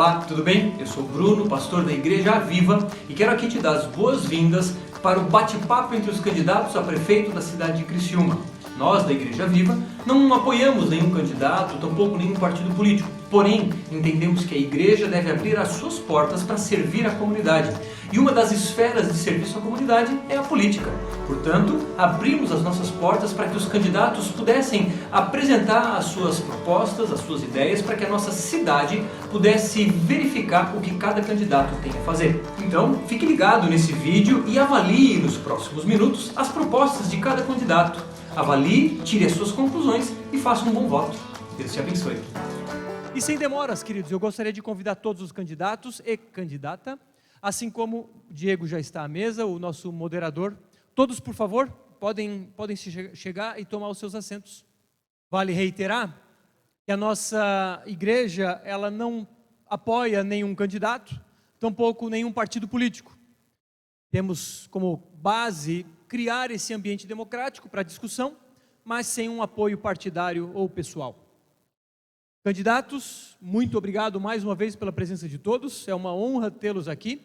Olá, tudo bem? Eu sou o Bruno, pastor da Igreja Viva, e quero aqui te dar as boas-vindas para o bate-papo entre os candidatos a prefeito da cidade de Criciúma. Nós, da Igreja Viva, não apoiamos nenhum candidato, tampouco nenhum partido político. Porém, entendemos que a igreja deve abrir as suas portas para servir a comunidade. E uma das esferas de serviço à comunidade é a política. Portanto, abrimos as nossas portas para que os candidatos pudessem apresentar as suas propostas, as suas ideias, para que a nossa cidade pudesse verificar o que cada candidato tem a fazer. Então, fique ligado nesse vídeo e avalie nos próximos minutos as propostas de cada candidato. Avalie, tire as suas conclusões e faça um bom voto. Deus te abençoe. E sem demoras, queridos, eu gostaria de convidar todos os candidatos e candidata, assim como o Diego já está à mesa, o nosso moderador. Todos, por favor, podem chegar e tomar os seus assentos. Vale reiterar que a nossa igreja, ela não apoia nenhum candidato, tampouco nenhum partido político. Temos como base criar esse ambiente democrático para discussão, mas sem um apoio partidário ou pessoal. Candidatos, muito obrigado mais uma vez pela presença de todos, é uma honra tê-los aqui.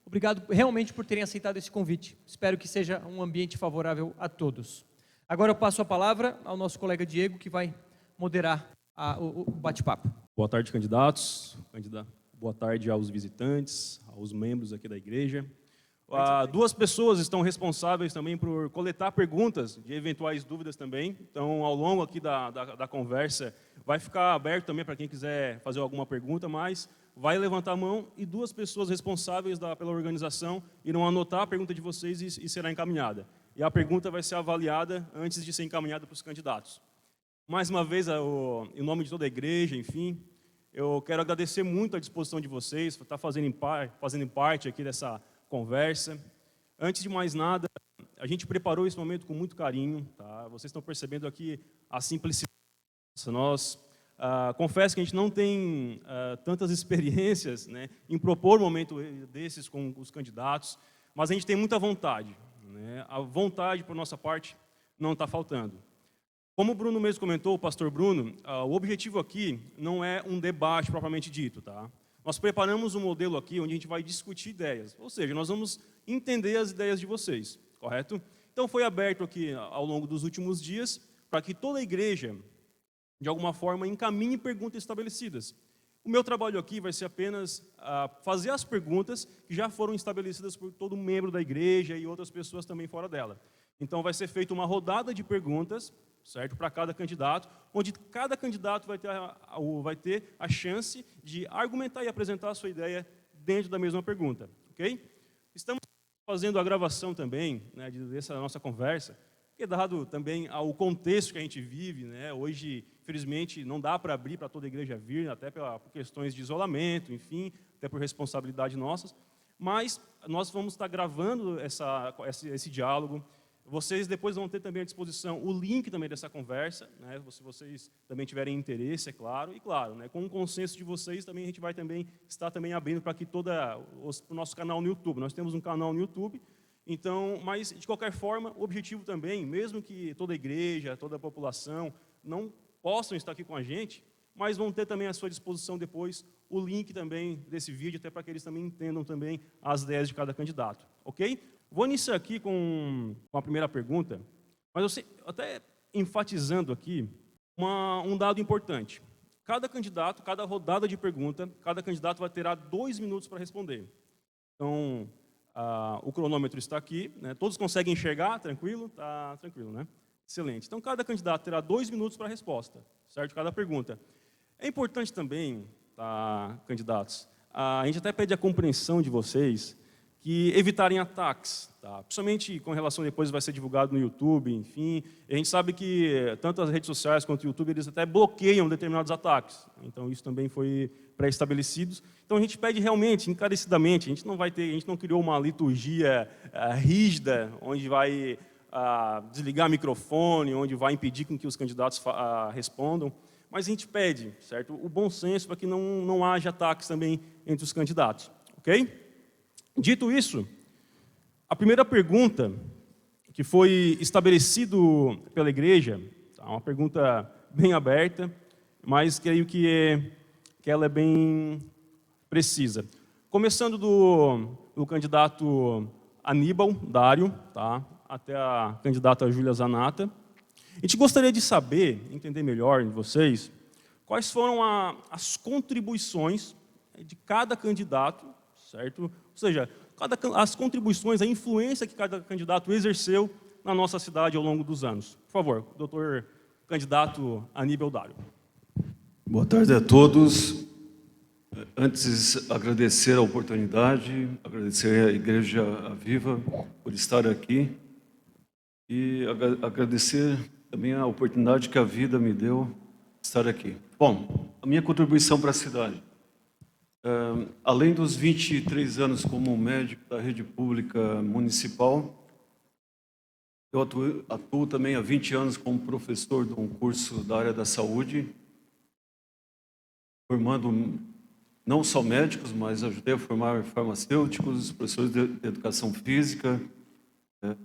Obrigado realmente por terem aceitado esse convite. Espero que seja um ambiente favorável a todos. Agora eu passo a palavra ao nosso colega Diego, que vai moderar o bate-papo. Boa tarde, candidatos. Boa tarde aos visitantes, aos membros aqui da igreja. Duas pessoas estão responsáveis também por coletar perguntas de eventuais dúvidas também. Então, ao longo aqui da conversa, vai ficar aberto também para quem quiser fazer alguma pergunta, mas vai levantar a mão e duas pessoas responsáveis pela organização irão anotar a pergunta de vocês e será encaminhada. E a pergunta vai ser avaliada antes de ser encaminhada para os candidatos. Mais uma vez, em nome de toda a igreja, enfim, eu quero agradecer muito a disposição de vocês, por estar fazendo parte aqui dessa conversa. Antes de mais nada, a gente preparou esse momento com muito carinho, tá? Vocês estão percebendo aqui a simplicidade. Confesso que a gente não tem tantas experiências, né, em propor um momento desses com os candidatos, mas a gente tem muita vontade, né? A vontade, por nossa parte, não está faltando. Como o Bruno mesmo comentou, o pastor Bruno, o objetivo aqui não é um debate propriamente dito, tá? Nós preparamos um modelo aqui onde a gente vai discutir ideias, ou seja, nós vamos entender as ideias de vocês, correto? Então foi aberto aqui ao longo dos últimos dias para que toda a igreja, de alguma forma, encaminhe perguntas estabelecidas. O meu trabalho aqui vai ser apenas fazer as perguntas que já foram estabelecidas por todo membro da igreja e outras pessoas também fora dela. Então vai ser feita uma rodada de perguntas, certo, para cada candidato, onde cada candidato vai ter a chance de argumentar e apresentar a sua ideia dentro da mesma pergunta, ok? Estamos fazendo a gravação também, né, dessa nossa conversa, porque dado também ao contexto que a gente vive, né, hoje, infelizmente, não dá para abrir para toda a igreja vir, até por questões de isolamento, enfim, até por responsabilidade nossas, mas nós vamos estar gravando esse diálogo. Vocês depois vão ter também à disposição o link também dessa conversa, né, se vocês também tiverem interesse, é claro, e claro, né, com o consenso de vocês também a gente vai também estar também abrindo para que o nosso canal no YouTube. Nós temos um canal no YouTube, então, mas de qualquer forma, o objetivo também, mesmo que toda a igreja, toda a população não possam estar aqui com a gente, mas vão ter também à sua disposição depois o link também desse vídeo, até para que eles também entendam também as ideias de cada candidato, ok? Vou iniciar aqui com a primeira pergunta, mas até enfatizando aqui um dado importante. Cada candidato, cada rodada de pergunta, cada candidato vai ter 2 minutos para responder. Então, o cronômetro está aqui, né? Todos conseguem enxergar, tranquilo? Tá tranquilo, né? Excelente. Então, cada candidato terá 2 minutos para a resposta, certo? Cada pergunta. É importante também, tá, candidatos, a gente até pede a compreensão de vocês, que evitarem ataques, tá? Principalmente com relação, depois vai ser divulgado no YouTube, enfim. A gente sabe que tanto as redes sociais quanto o YouTube, eles até bloqueiam determinados ataques. Então, isso também foi pré-estabelecido. Então, a gente pede realmente, encarecidamente, a gente não criou uma liturgia rígida, onde vai desligar microfone, onde vai impedir com que os candidatos respondam, mas a gente pede, certo, o bom senso para que não haja ataques também entre os candidatos, ok? Dito isso, a primeira pergunta que foi estabelecido pela igreja, tá, uma pergunta bem aberta, mas creio que ela é bem precisa. Começando do candidato Aníbal Dário, tá, até a candidata Júlia Zanata. A gente gostaria de saber, entender melhor de vocês, quais foram as contribuições de cada candidato, certo? Ou seja, as contribuições, a influência que cada candidato exerceu na nossa cidade ao longo dos anos. Por favor, doutor candidato Aníbal Dário. Boa tarde a todos. Antes, agradecer a oportunidade, agradecer à Igreja Viva por estar aqui e agradecer também a oportunidade que a vida me deu de estar aqui. Bom, a minha contribuição para a cidade. Além dos 23 anos como médico da rede pública municipal, eu atuo também há 20 anos como professor de um curso da área da saúde, formando não só médicos, mas ajudei a formar farmacêuticos, professores de educação física, né?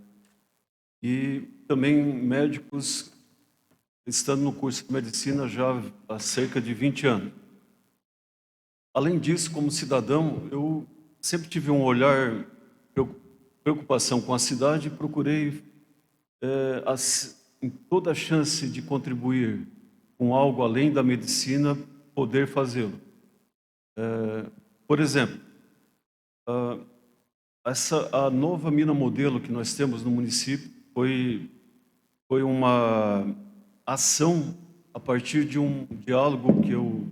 E também médicos, estando no curso de medicina já há cerca de 20 anos. Além disso, como cidadão, eu sempre tive um olhar, preocupação com a cidade e procurei, em toda a chance de contribuir com algo além da medicina, poder fazê-lo. Por exemplo, a nova mina modelo que nós temos no município foi uma ação a partir de um diálogo que eu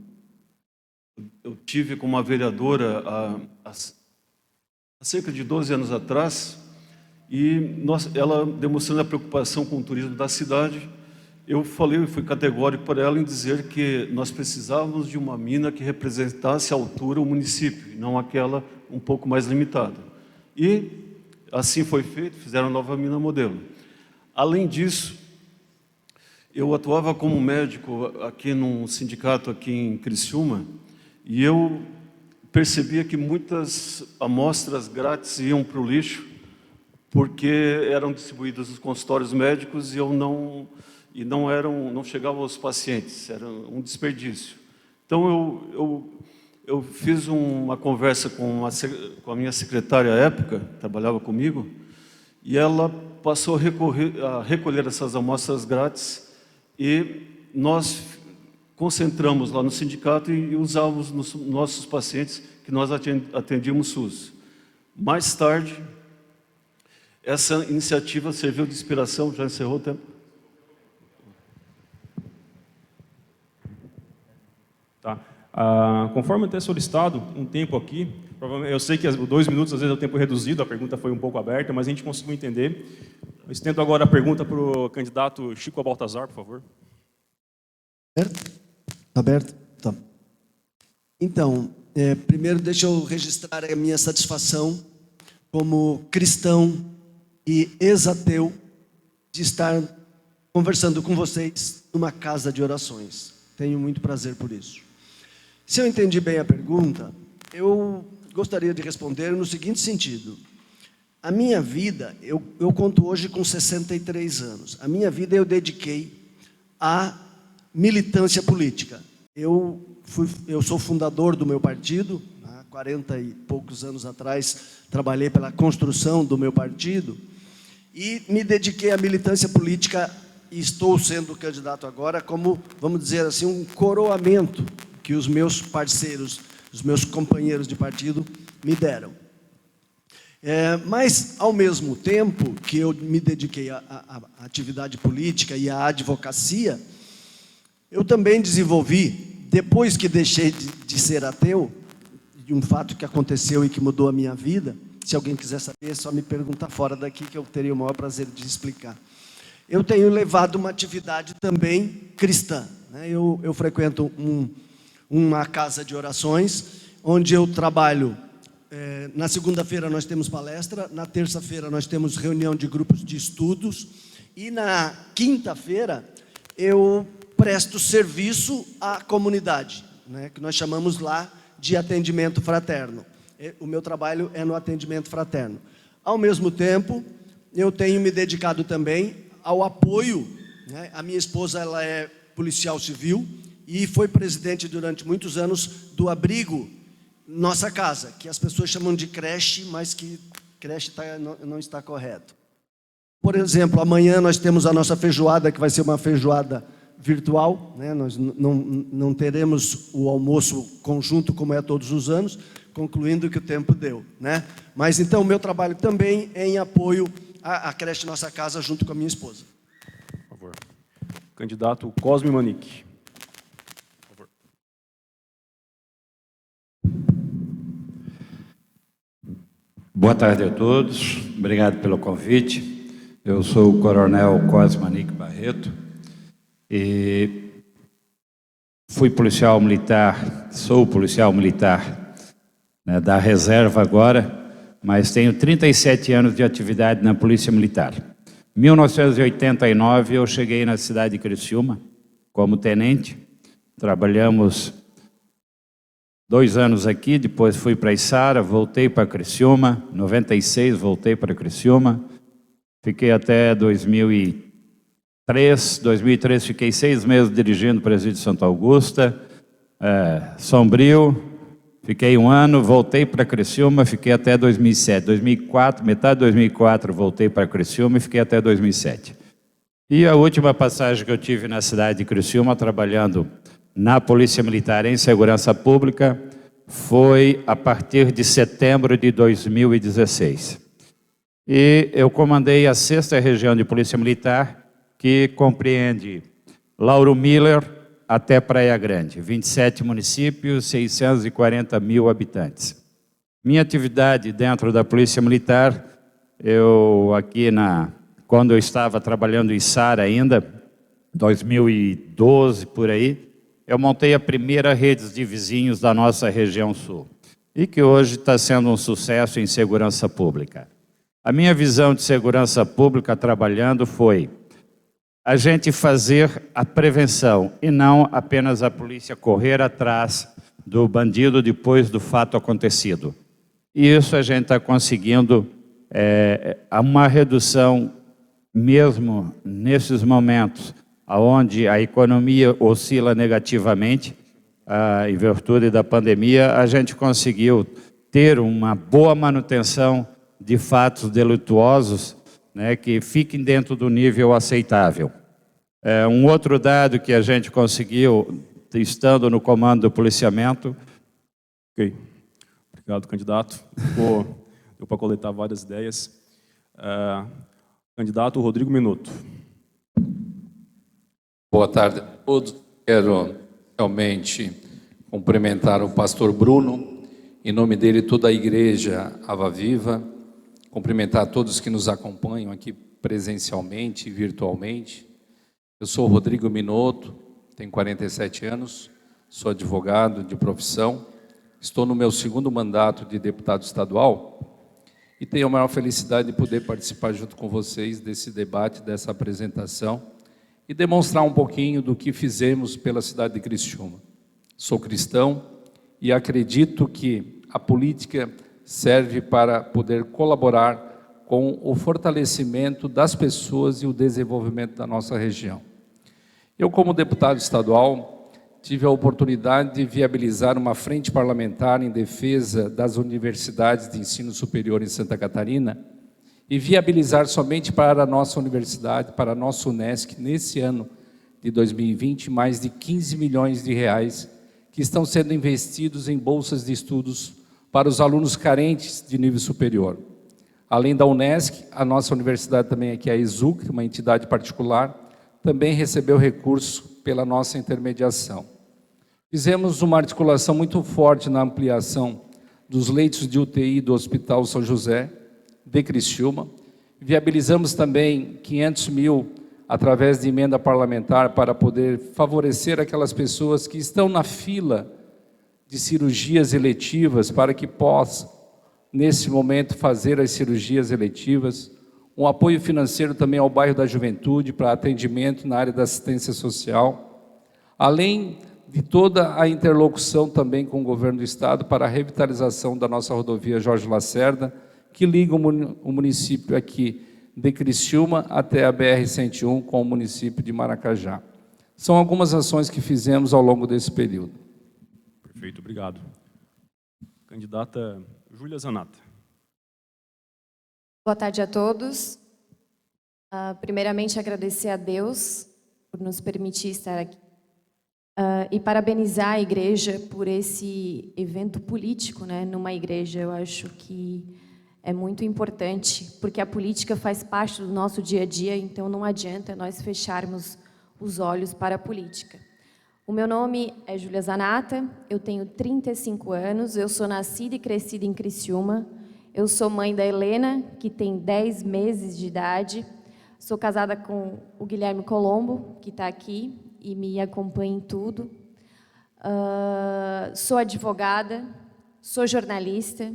tive com uma vereadora há cerca de 12 anos atrás, e ela demonstrando a preocupação com o turismo da cidade. Eu fui categórico para ela em dizer que nós precisávamos de uma mina que representasse à altura o município, não aquela um pouco mais limitada. E assim foi feito, fizeram a nova mina modelo. Além disso, eu atuava como médico aqui num sindicato aqui em Criciúma, e eu percebia que muitas amostras grátis iam para o lixo, porque eram distribuídas nos consultórios médicos e não chegavam aos pacientes, era um desperdício. Então eu fiz uma conversa com a minha secretária à época, trabalhava comigo, e ela passou a recolher essas amostras grátis, e nós concentramos lá no sindicato e usávamos nos nossos pacientes que nós atendíamos SUS. Mais tarde, essa iniciativa serviu de inspiração. Já encerrou o tempo? Tá. Conforme até solicitado um tempo aqui, eu sei que 2 minutos às vezes é o tempo reduzido, a pergunta foi um pouco aberta, mas a gente conseguiu entender. Eu estendo agora a pergunta para o candidato Chico Baltazar, por favor. Aberto? Tá. Então, primeiro deixa eu registrar a minha satisfação como cristão e ex-ateu de estar conversando com vocês numa casa de orações. Tenho muito prazer por isso. Se eu entendi bem a pergunta, eu gostaria de responder no seguinte sentido. A minha vida, eu conto hoje com 63 anos. A minha vida eu dediquei à militância política. Eu sou fundador do meu partido, há 40 e poucos anos atrás, trabalhei pela construção do meu partido e me dediquei à militância política e estou sendo candidato agora como, vamos dizer assim, um coroamento que os meus parceiros, os meus companheiros de partido me deram. Mas, ao mesmo tempo que eu me dediquei à atividade política e à advocacia, eu também desenvolvi, depois que deixei de ser ateu, de um fato que aconteceu e que mudou a minha vida. Se alguém quiser saber, é só me perguntar fora daqui, que eu teria o maior prazer de explicar. Eu tenho levado uma atividade também cristã, né? Eu frequento uma casa de orações, onde eu trabalho. Na segunda-feira nós temos palestra, na terça-feira nós temos reunião de grupos de estudos, e na quinta-feira eu presto serviço à comunidade, né, que nós chamamos lá de atendimento fraterno. O meu trabalho é no atendimento fraterno. Ao mesmo tempo, eu tenho me dedicado também ao apoio, né? A minha esposa, ela é policial civil e foi presidente durante muitos anos do abrigo nossa casa, que as pessoas chamam de creche, mas que creche não está correto. Por exemplo, amanhã nós temos a nossa feijoada, que vai ser uma feijoada virtual, né? Nós não teremos o almoço conjunto como é todos os anos, concluindo que o tempo deu, né? Mas então o meu trabalho também é em apoio à creche Nossa Casa, junto com a minha esposa. Por favor. Candidato Cosme Manique. Por favor. Boa tarde a todos, obrigado pelo convite. Eu sou o Coronel Cosme Manique Barreto e fui policial militar, sou policial militar, né, da reserva agora, mas tenho 37 anos de atividade na Polícia Militar. Em 1989 eu cheguei na cidade de Criciúma como tenente, trabalhamos 2 anos aqui, depois fui para Içara, voltei para Criciúma, 96 voltei para Criciúma, fiquei até 2003 fiquei 6 meses dirigindo o presídio de Santa Augusta, Sombrio, fiquei 1 ano, voltei para Criciúma, fiquei até 2007, 2004, metade de 2004 voltei para Criciúma e fiquei até 2007. E a última passagem que eu tive na cidade de Criciúma, trabalhando na Polícia Militar em Segurança Pública, foi a partir de setembro de 2016. E eu comandei a 6ª Região de Polícia Militar, que compreende Lauro Miller até Praia Grande, 27 municípios, 640 mil habitantes. Minha atividade dentro da Polícia Militar, quando eu estava trabalhando em Içara ainda, 2012 por aí, eu montei a primeira rede de vizinhos da nossa região sul, e que hoje está sendo um sucesso em segurança pública. A minha visão de segurança pública trabalhando foi a gente fazer a prevenção e não apenas a polícia correr atrás do bandido depois do fato acontecido. E isso a gente está conseguindo uma redução mesmo nesses momentos onde a economia oscila negativamente, em virtude da pandemia, a gente conseguiu ter uma boa manutenção de fatos delituosos, né, que fiquem dentro do nível aceitável. Um outro dado que a gente conseguiu, estando no comando do policiamento... Ok, obrigado, candidato. Deu para coletar várias ideias. Candidato Rodrigo Minotto. Boa tarde a todos. Quero realmente cumprimentar o pastor Bruno, em nome dele toda a igreja Ava Viva, cumprimentar todos que nos acompanham aqui presencialmente e virtualmente. Eu sou o Rodrigo Minotto, tenho 47 anos, sou advogado de profissão, estou no meu 2º mandato de deputado estadual e tenho a maior felicidade de poder participar junto com vocês desse debate, dessa apresentação e demonstrar um pouquinho do que fizemos pela cidade de Criciúma. Sou cristão e acredito que a política serve para poder colaborar com o fortalecimento das pessoas e o desenvolvimento da nossa região. Eu, como deputado estadual, tive a oportunidade de viabilizar uma frente parlamentar em defesa das universidades de ensino superior em Santa Catarina e viabilizar somente para a nossa universidade, para a nossa Unesc, nesse ano de 2020, mais de 15 milhões de reais que estão sendo investidos em bolsas de estudos para os alunos carentes de nível superior. Além da Unesc, a nossa universidade também aqui, a ESUC, uma entidade particular, também recebeu recurso pela nossa intermediação. Fizemos uma articulação muito forte na ampliação dos leitos de UTI do Hospital São José, de Criciúma. Viabilizamos também 500 mil através de emenda parlamentar para poder favorecer aquelas pessoas que estão na fila de cirurgias eletivas para que possam, nesse momento, fazer as cirurgias eletivas. Um apoio financeiro também ao bairro da Juventude para atendimento na área da assistência social, além de toda a interlocução também com o governo do estado para a revitalização da nossa rodovia Jorge Lacerda, que liga o município aqui de Criciúma até a BR-101 com o município de Maracajá. São algumas ações que fizemos ao longo desse período. Perfeito, obrigado. Candidata Júlia Zanata. Boa tarde a todos. Primeiramente, agradecer a Deus por nos permitir estar aqui e parabenizar a igreja por esse evento político, né, numa igreja. Eu acho que é muito importante, porque a política faz parte do nosso dia a dia, então não adianta nós fecharmos os olhos para a política. O meu nome é Júlia Zanata, eu tenho 35 anos, eu sou nascida e crescida em Criciúma, eu sou mãe da Helena, que tem 10 meses de idade, sou casada com o Guilherme Colombo, que está aqui e me acompanha em tudo. Sou advogada, sou jornalista,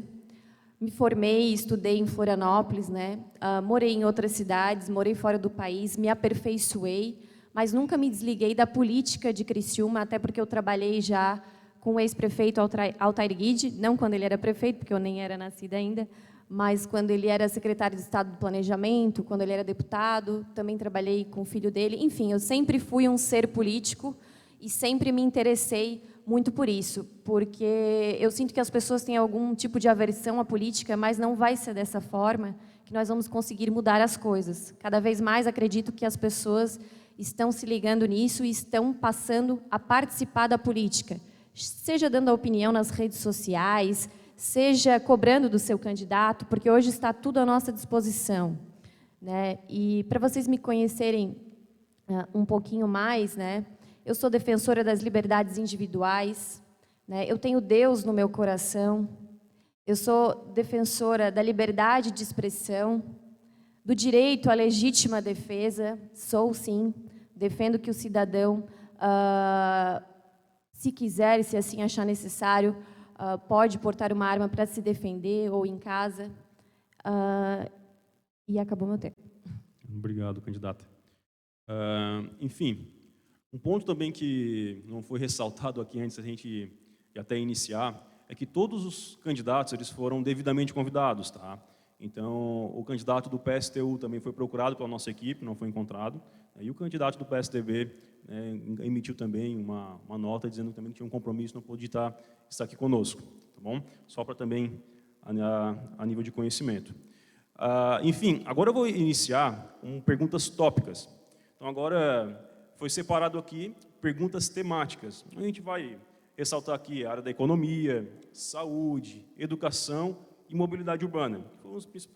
me formei e estudei em Florianópolis, né? Morei em outras cidades, morei fora do país, me aperfeiçoei, mas nunca me desliguei da política de Criciúma, até porque eu trabalhei já com o ex-prefeito Altair Guide, não quando ele era prefeito, porque eu nem era nascida ainda, mas quando ele era secretário de Estado do Planejamento, quando ele era deputado, também trabalhei com o filho dele. Enfim, eu sempre fui um ser político e sempre me interessei muito por isso, porque eu sinto que as pessoas têm algum tipo de aversão à política, mas não vai ser dessa forma que nós vamos conseguir mudar as coisas. Cada vez mais acredito que as pessoas estão se ligando nisso e estão passando a participar da política, seja dando a opinião nas redes sociais, seja cobrando do seu candidato, porque hoje está tudo à nossa disposição, né? E para vocês me conhecerem um pouquinho mais, né? Eu sou defensora das liberdades individuais, né? Eu tenho Deus no meu coração, eu sou defensora da liberdade de expressão, do direito à legítima defesa, sou sim, defendo que o cidadão, se quiser, se assim achar necessário, pode portar uma arma para se defender ou em casa. E acabou meu tempo. Obrigado, candidata. Enfim, um ponto também que não foi ressaltado aqui antes da gente até iniciar é que todos os candidatos eles foram devidamente convidados, tá? Então, o candidato do PSTU também foi procurado pela nossa equipe, não foi encontrado, e o candidato do PSDB emitiu também uma nota dizendo também que tinha um compromisso, não pôde estar aqui conosco, tá bom? Só para também a nível de conhecimento. Enfim, agora eu vou iniciar com perguntas tópicas. Então, agora foi separado aqui perguntas temáticas. A gente vai ressaltar aqui a área da economia, saúde, educação e mobilidade urbana.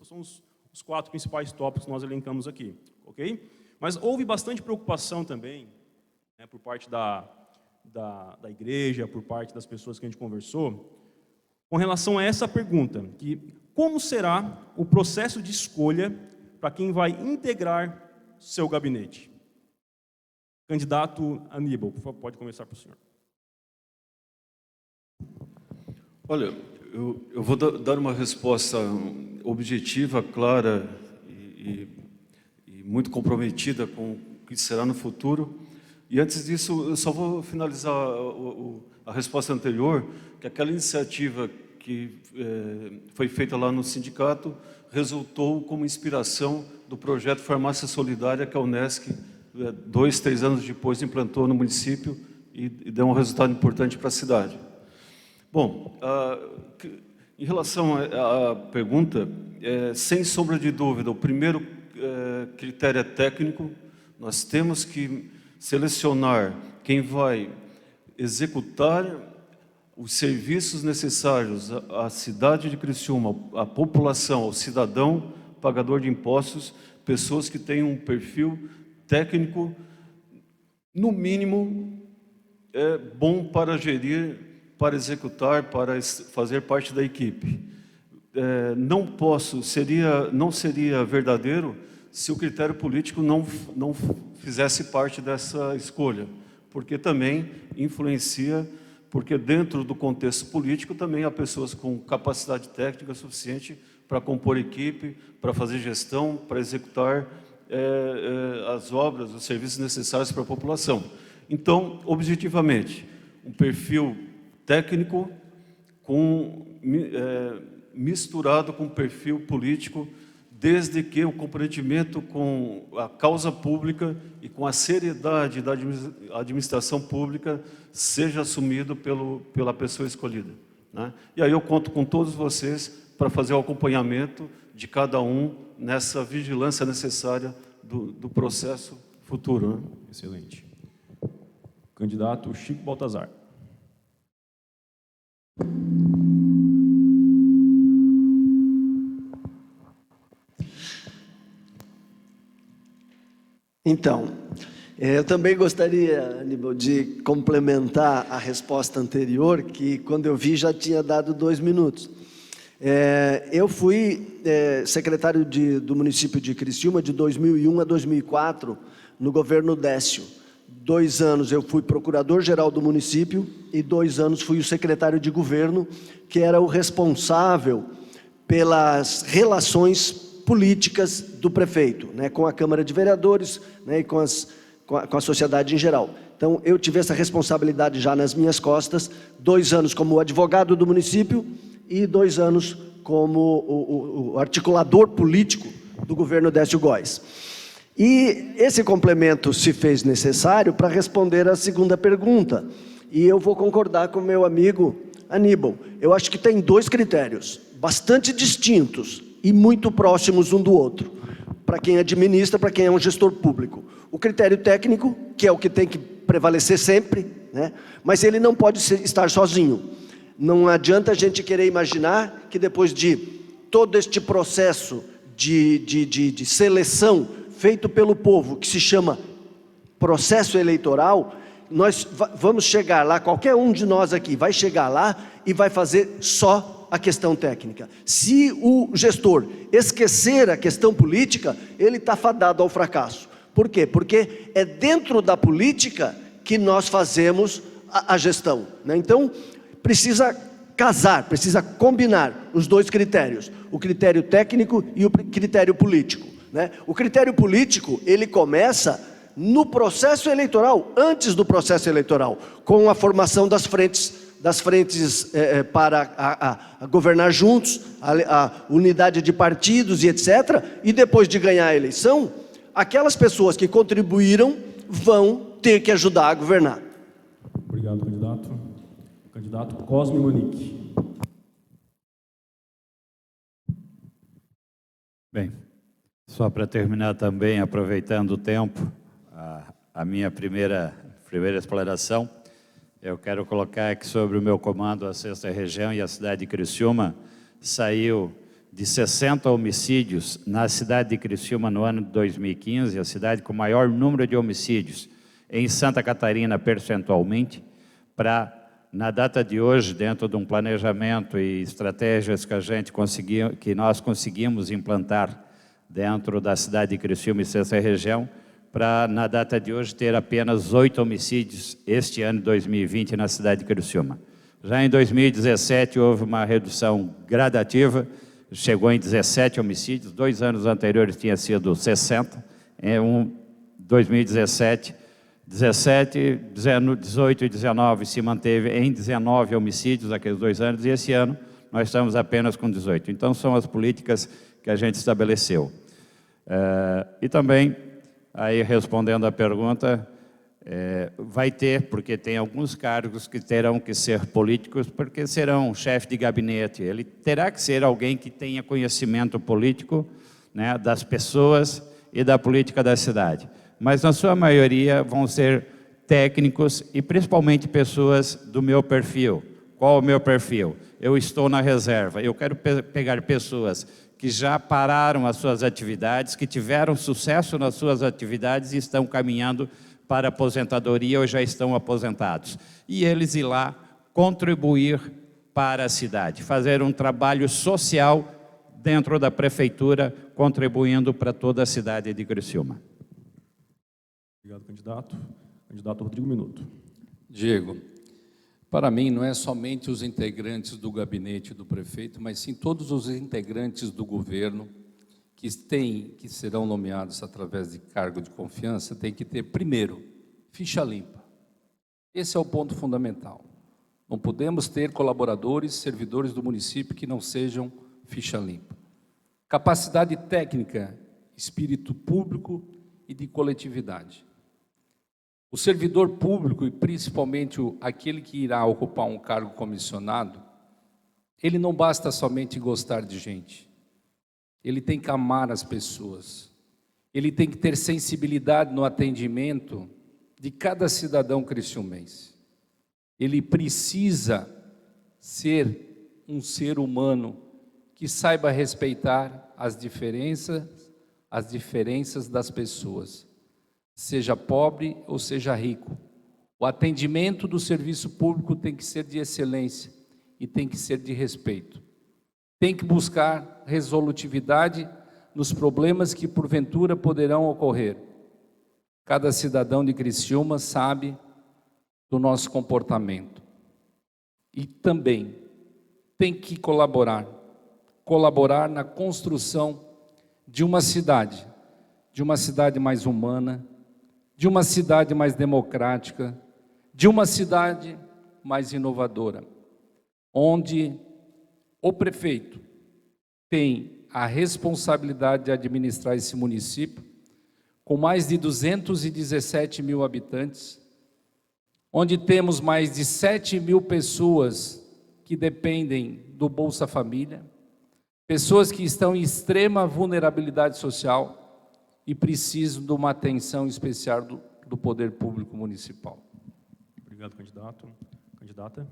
São os 4 principais tópicos que nós elencamos aqui, ok? Mas houve bastante preocupação também, né, por parte da igreja, por parte das pessoas que a gente conversou, com relação a essa pergunta, que como será o processo de escolha para quem vai integrar seu gabinete? Candidato Aníbal, por favor, pode começar para o senhor. Olha, eu vou dar uma resposta objetiva, clara e muito comprometida com o que será no futuro. E antes disso, eu só vou finalizar a resposta anterior, que aquela iniciativa que foi feita lá no sindicato resultou como inspiração do projeto Farmácia Solidária, que a Unesc, 2, 3 anos depois, implantou no município e deu um resultado importante para a cidade. Bom, em relação à pergunta, sem sombra de dúvida, o primeiro critério é técnico. Nós temos que selecionar quem vai executar os serviços necessários à cidade de Criciúma, à população, ao cidadão pagador de impostos, pessoas que tenham um perfil técnico, no mínimo, bom para gerir, para executar, para fazer parte da equipe. Não seria verdadeiro se o critério político não fizesse parte dessa escolha, porque também influencia, porque dentro do contexto político também há pessoas com capacidade técnica suficiente para compor equipe, para fazer gestão, para executar as obras, os serviços necessários para a população. Então, objetivamente, um perfil técnico misturado com perfil político, desde que o comprometimento com a causa pública e com a seriedade da administração pública seja assumido pela pessoa escolhida. né? E aí eu conto com todos vocês para fazer o acompanhamento de cada um nessa vigilância necessária do processo futuro, né? Excelente. Candidato Chico Baltazar. Então, eu também gostaria, Aníbal, de complementar a resposta anterior, que quando eu vi já tinha dado 2 minutos. Eu fui secretário do município de Criciúma de 2001 a 2004, no governo Décio. 2 anos eu fui procurador-geral do município e 2 anos fui o secretário de governo, que era o responsável pelas relações políticas do prefeito, né, com a Câmara de Vereadores, né, e com a sociedade em geral. Então, eu tive essa responsabilidade já nas minhas costas, 2 anos como advogado do município e 2 anos como o articulador político do governo Décio Góes. E esse complemento se fez necessário para responder à segunda pergunta. E eu vou concordar com o meu amigo Aníbal. Eu acho que tem 2 critérios bastante distintos e muito próximos um do outro, para quem administra, para quem é um gestor público. O critério técnico, que é o que tem que prevalecer sempre, né? Mas ele não pode estar sozinho. Não adianta a gente querer imaginar que depois de todo este processo de seleção feito pelo povo, que se chama processo eleitoral, nós vamos chegar lá, qualquer um de nós aqui vai chegar lá e vai fazer só a questão técnica. Se o gestor esquecer a questão política, ele está fadado ao fracasso. Por quê? Porque é dentro da política que nós fazemos a gestão, né? Então, precisa casar, precisa combinar os 2 critérios, o critério técnico e o critério político, né? O critério político, ele começa no processo eleitoral, antes do processo eleitoral, com a formação das frentes para governar juntos, a unidade de partidos e etc. E depois de ganhar a eleição, aquelas pessoas que contribuíram vão ter que ajudar a governar. Obrigado, candidato. Candidato Cosme Monique. Bem, só para terminar também, aproveitando o tempo, a minha primeira exploração, eu quero colocar que sobre o meu comando, a 6ª Região e a cidade de Criciúma, saiu de 60 homicídios na cidade de Criciúma no ano de 2015, a cidade com o maior número de homicídios em Santa Catarina percentualmente, para, na data de hoje, dentro de um planejamento e estratégias que nós conseguimos implantar dentro da cidade de Criciúma e 6ª Região, para, na data de hoje, ter apenas 8 homicídios este ano de 2020 na cidade de Criciúma. Já em 2017 houve uma redução gradativa, chegou em 17 homicídios, 2 anos anteriores tinha sido 60, 2017, 17, 18 e 19 se manteve em 19 homicídios aqueles 2 anos, e esse ano nós estamos apenas com 18. Então são as políticas que a gente estabeleceu. E também, aí respondendo à pergunta, vai ter, porque tem alguns cargos que terão que ser políticos, porque serão chefe de gabinete. Ele terá que ser alguém que tenha conhecimento político, né, das pessoas e da política da cidade. Mas, na sua maioria, vão ser técnicos e, principalmente, pessoas do meu perfil. Qual o meu perfil? Eu estou na reserva. Eu quero pegar pessoas que já pararam as suas atividades, que tiveram sucesso nas suas atividades e estão caminhando para a aposentadoria ou já estão aposentados. E eles ir lá contribuir para a cidade, fazer um trabalho social dentro da prefeitura, contribuindo para toda a cidade de Criciúma. Obrigado, candidato. Candidato Rodrigo Minuto. Diego, para mim não é somente os integrantes do gabinete do prefeito, mas sim todos os integrantes do governo que serão nomeados através de cargo de confiança, tem que ter, primeiro, ficha limpa. Esse é o ponto fundamental. Não podemos ter colaboradores, servidores do município que não sejam ficha limpa. Capacidade técnica, espírito público e de coletividade. O servidor público, e principalmente aquele que irá ocupar um cargo comissionado, ele não basta somente gostar de gente. Ele tem que amar as pessoas. Ele tem que ter sensibilidade no atendimento de cada cidadão criciumense. Ele precisa ser um ser humano que saiba respeitar as diferenças das pessoas, seja pobre ou seja rico. O atendimento do serviço público tem que ser de excelência e tem que ser de respeito. Tem que buscar resolutividade nos problemas que porventura poderão ocorrer. Cada cidadão de Criciúma sabe do nosso comportamento. E também tem que colaborar na construção de uma cidade mais humana, de uma cidade mais democrática, de uma cidade mais inovadora, onde o prefeito tem a responsabilidade de administrar esse município, com mais de 217 mil habitantes, onde temos mais de 7 mil pessoas que dependem do Bolsa Família, pessoas que estão em extrema vulnerabilidade social e precisam de uma atenção especial do poder público municipal. Obrigado, candidato. Candidata.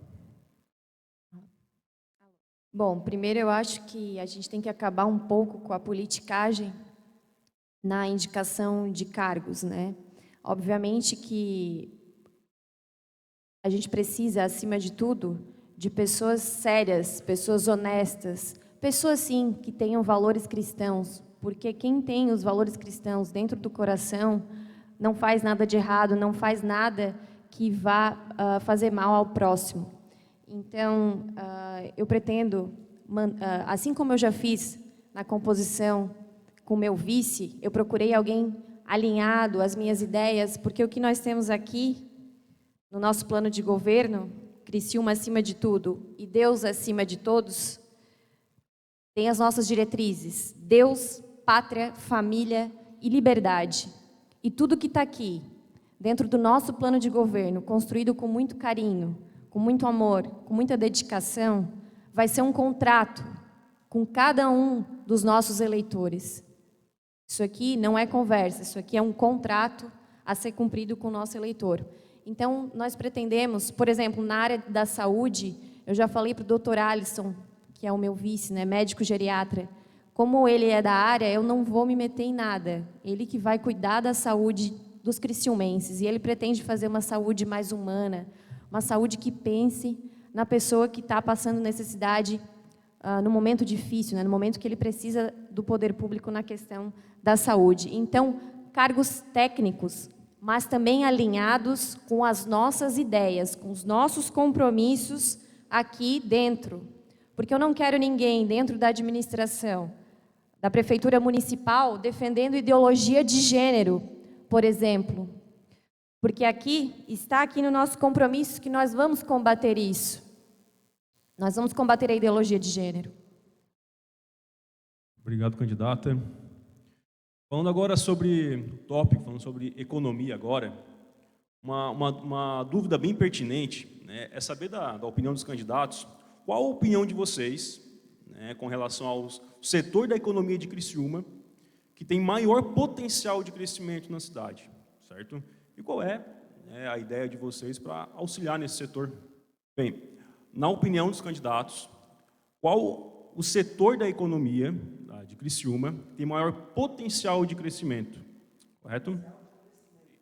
Bom, primeiro eu acho que a gente tem que acabar um pouco com a politicagem na indicação de cargos, né? Obviamente que a gente precisa, acima de tudo, de pessoas sérias, pessoas honestas, pessoas, sim, que tenham valores cristãos, porque quem tem os valores cristãos dentro do coração não faz nada de errado, não faz nada que vá fazer mal ao próximo. Então, eu pretendo, assim como eu já fiz na composição com o meu vice, eu procurei alguém alinhado às minhas ideias, porque o que nós temos aqui, no nosso plano de governo, Criciúma acima de tudo e Deus acima de todos, tem as nossas diretrizes: Deus, pátria, família e liberdade. E tudo que está aqui, dentro do nosso plano de governo, construído com muito carinho, com muito amor, com muita dedicação, vai ser um contrato com cada um dos nossos eleitores. Isso aqui não é conversa, isso aqui é um contrato a ser cumprido com o nosso eleitor. Então, nós pretendemos, por exemplo, na área da saúde, eu já falei para o Dr. Alisson, que é o meu vice, né, médico geriatra, como ele é da área, eu não vou me meter em nada. Ele que vai cuidar da saúde dos criciumenses, e ele pretende fazer uma saúde mais humana, uma saúde que pense na pessoa que está passando necessidade no momento difícil, né, no momento que ele precisa do poder público na questão da saúde. Então, cargos técnicos, mas também alinhados com as nossas ideias, com os nossos compromissos aqui dentro. Porque eu não quero ninguém dentro da administração, da prefeitura municipal, defendendo ideologia de gênero, por exemplo. Porque está aqui no nosso compromisso que nós vamos combater isso. Nós vamos combater a ideologia de gênero. Obrigado, candidata. Falando agora sobre tópico, falando sobre economia agora, uma dúvida bem pertinente, né, é saber da opinião dos candidatos, qual a opinião de vocês, né, com relação ao setor da economia de Criciúma, que tem maior potencial de crescimento na cidade, certo? E qual é, né, a ideia de vocês para auxiliar nesse setor? Bem, na opinião dos candidatos, qual o setor da economia de Criciúma tem maior potencial de crescimento? Correto?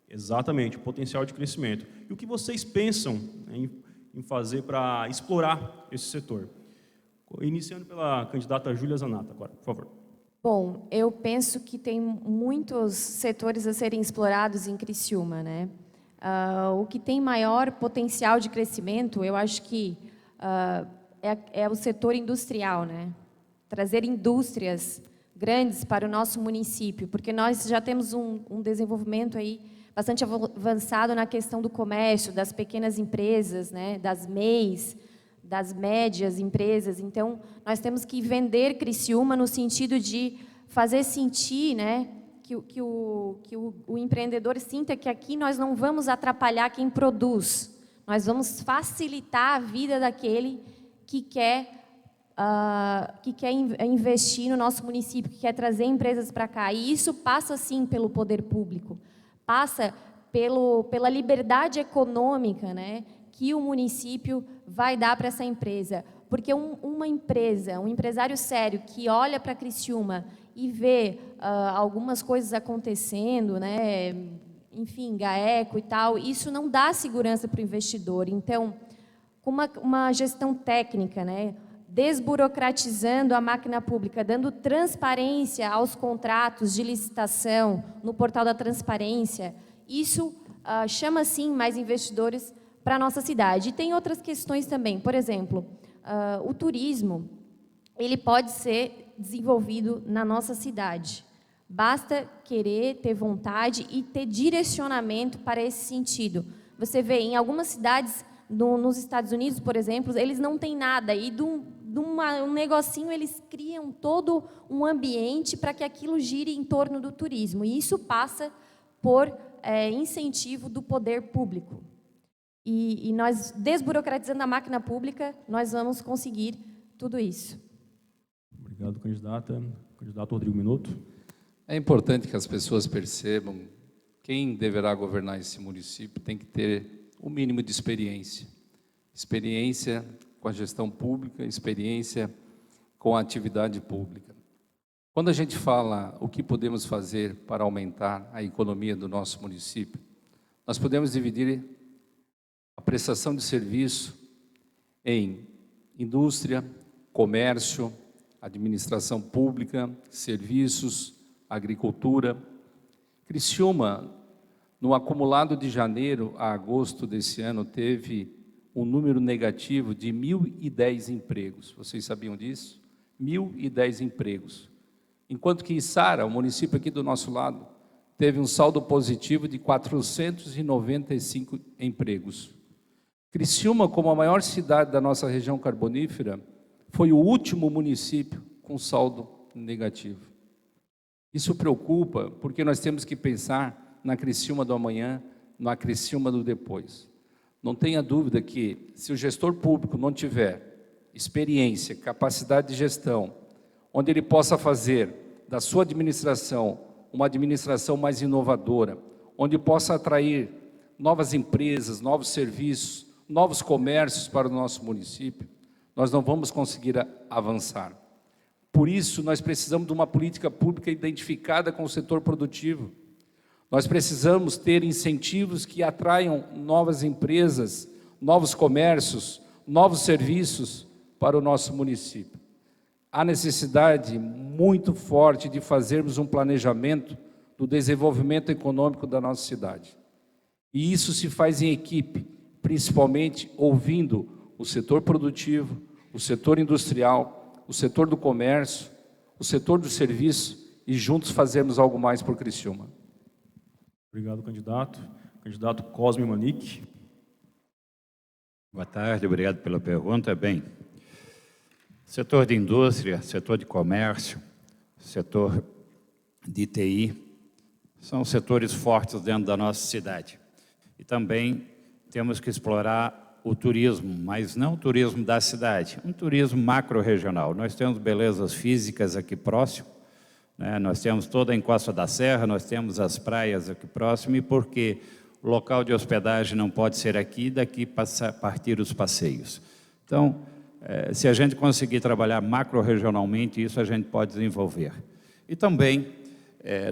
Exatamente, o potencial de crescimento. E o que vocês pensam, né, em fazer para explorar esse setor? Iniciando pela candidata Júlia Zanata agora, por favor. Bom, eu penso que tem muitos setores a serem explorados em Criciúma, né? O que tem maior potencial de crescimento, eu acho que é o setor industrial, né? Trazer indústrias grandes para o nosso município, porque nós já temos um desenvolvimento aí bastante avançado na questão do comércio, das pequenas empresas, né? Das MEIs, das médias empresas. Então, nós temos que vender Criciúma no sentido de fazer sentir, né, que o empreendedor sinta que aqui nós não vamos atrapalhar quem produz, nós vamos facilitar a vida daquele que quer que quer investir no nosso município, que quer trazer empresas para cá. E isso passa, sim, pelo poder público. Passa pela liberdade econômica, né, que o município vai dar para essa empresa. Porque uma empresa, um empresário sério que olha para Criciúma e vê algumas coisas acontecendo, né, enfim, GAECO e tal, isso não dá segurança para o investidor. Então, com uma gestão técnica, né, desburocratizando a máquina pública, dando transparência aos contratos de licitação no portal da transparência, isso chama, sim, mais investidores para a nossa cidade. E tem outras questões também. Por exemplo, o turismo, ele pode ser desenvolvido na nossa cidade. Basta querer, ter vontade e ter direcionamento para esse sentido. Você vê, em algumas cidades, nos Estados Unidos, por exemplo, eles não têm nada, e de um negocinho eles criam todo um ambiente para que aquilo gire em torno do turismo. E isso passa por incentivo do poder público. E nós, desburocratizando a máquina pública, nós vamos conseguir tudo isso. Obrigado, candidata. Candidato Rodrigo Minuto. É importante que as pessoas percebam quem deverá governar esse município tem que ter o mínimo de experiência. Experiência com a gestão pública, experiência com a atividade pública. Quando a gente fala o que podemos fazer para aumentar a economia do nosso município, nós podemos dividir a prestação de serviço em indústria, comércio, administração pública, serviços, agricultura. Criciúma, no acumulado de janeiro a agosto desse ano, teve um número negativo de 1.010 empregos. Vocês sabiam disso? 1.010 empregos. Enquanto que Içara, o município aqui do nosso lado, teve um saldo positivo de 495 empregos. Criciúma, como a maior cidade da nossa região carbonífera, foi o último município com saldo negativo. Isso preocupa, porque nós temos que pensar na Criciúma do amanhã, na Criciúma do depois. Não tenha dúvida que, se o gestor público não tiver experiência, capacidade de gestão, onde ele possa fazer da sua administração uma administração mais inovadora, onde possa atrair novas empresas, novos serviços, novos comércios para o nosso município, nós não vamos conseguir avançar. Por isso, nós precisamos de uma política pública identificada com o setor produtivo. Nós precisamos ter incentivos que atraiam novas empresas, novos comércios, novos serviços para o nosso município. Há necessidade muito forte de fazermos um planejamento do desenvolvimento econômico da nossa cidade. E isso se faz em equipe, principalmente ouvindo o setor produtivo, o setor industrial, o setor do comércio, o setor do serviço, e juntos fazermos algo mais por Criciúma. Obrigado, candidato. Candidato Cosme Manique. Boa tarde, obrigado pela pergunta. Bem, setor de indústria, setor de comércio, setor de TI, são setores fortes dentro da nossa cidade. E também temos que explorar o turismo, mas não o turismo da cidade, um turismo macro-regional. Nós temos belezas físicas aqui próximo, né? Nós temos toda a encosta da serra, nós temos as praias aqui próximo, e porque o local de hospedagem não pode ser aqui, daqui partir os passeios. Então, se a gente conseguir trabalhar macro-regionalmente, isso a gente pode desenvolver. E também,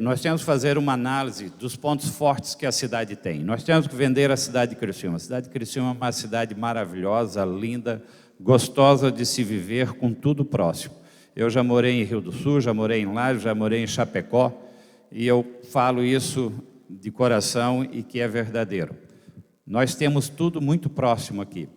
nós temos que fazer uma análise dos pontos fortes que a cidade tem. Nós temos que vender a cidade de Criciúma. A cidade de Criciúma é uma cidade maravilhosa, linda, gostosa de se viver, com tudo próximo. Eu já morei em Rio do Sul, já morei em Laje, já morei em Chapecó, e eu falo isso de coração e que é verdadeiro. Nós temos tudo muito próximo aqui.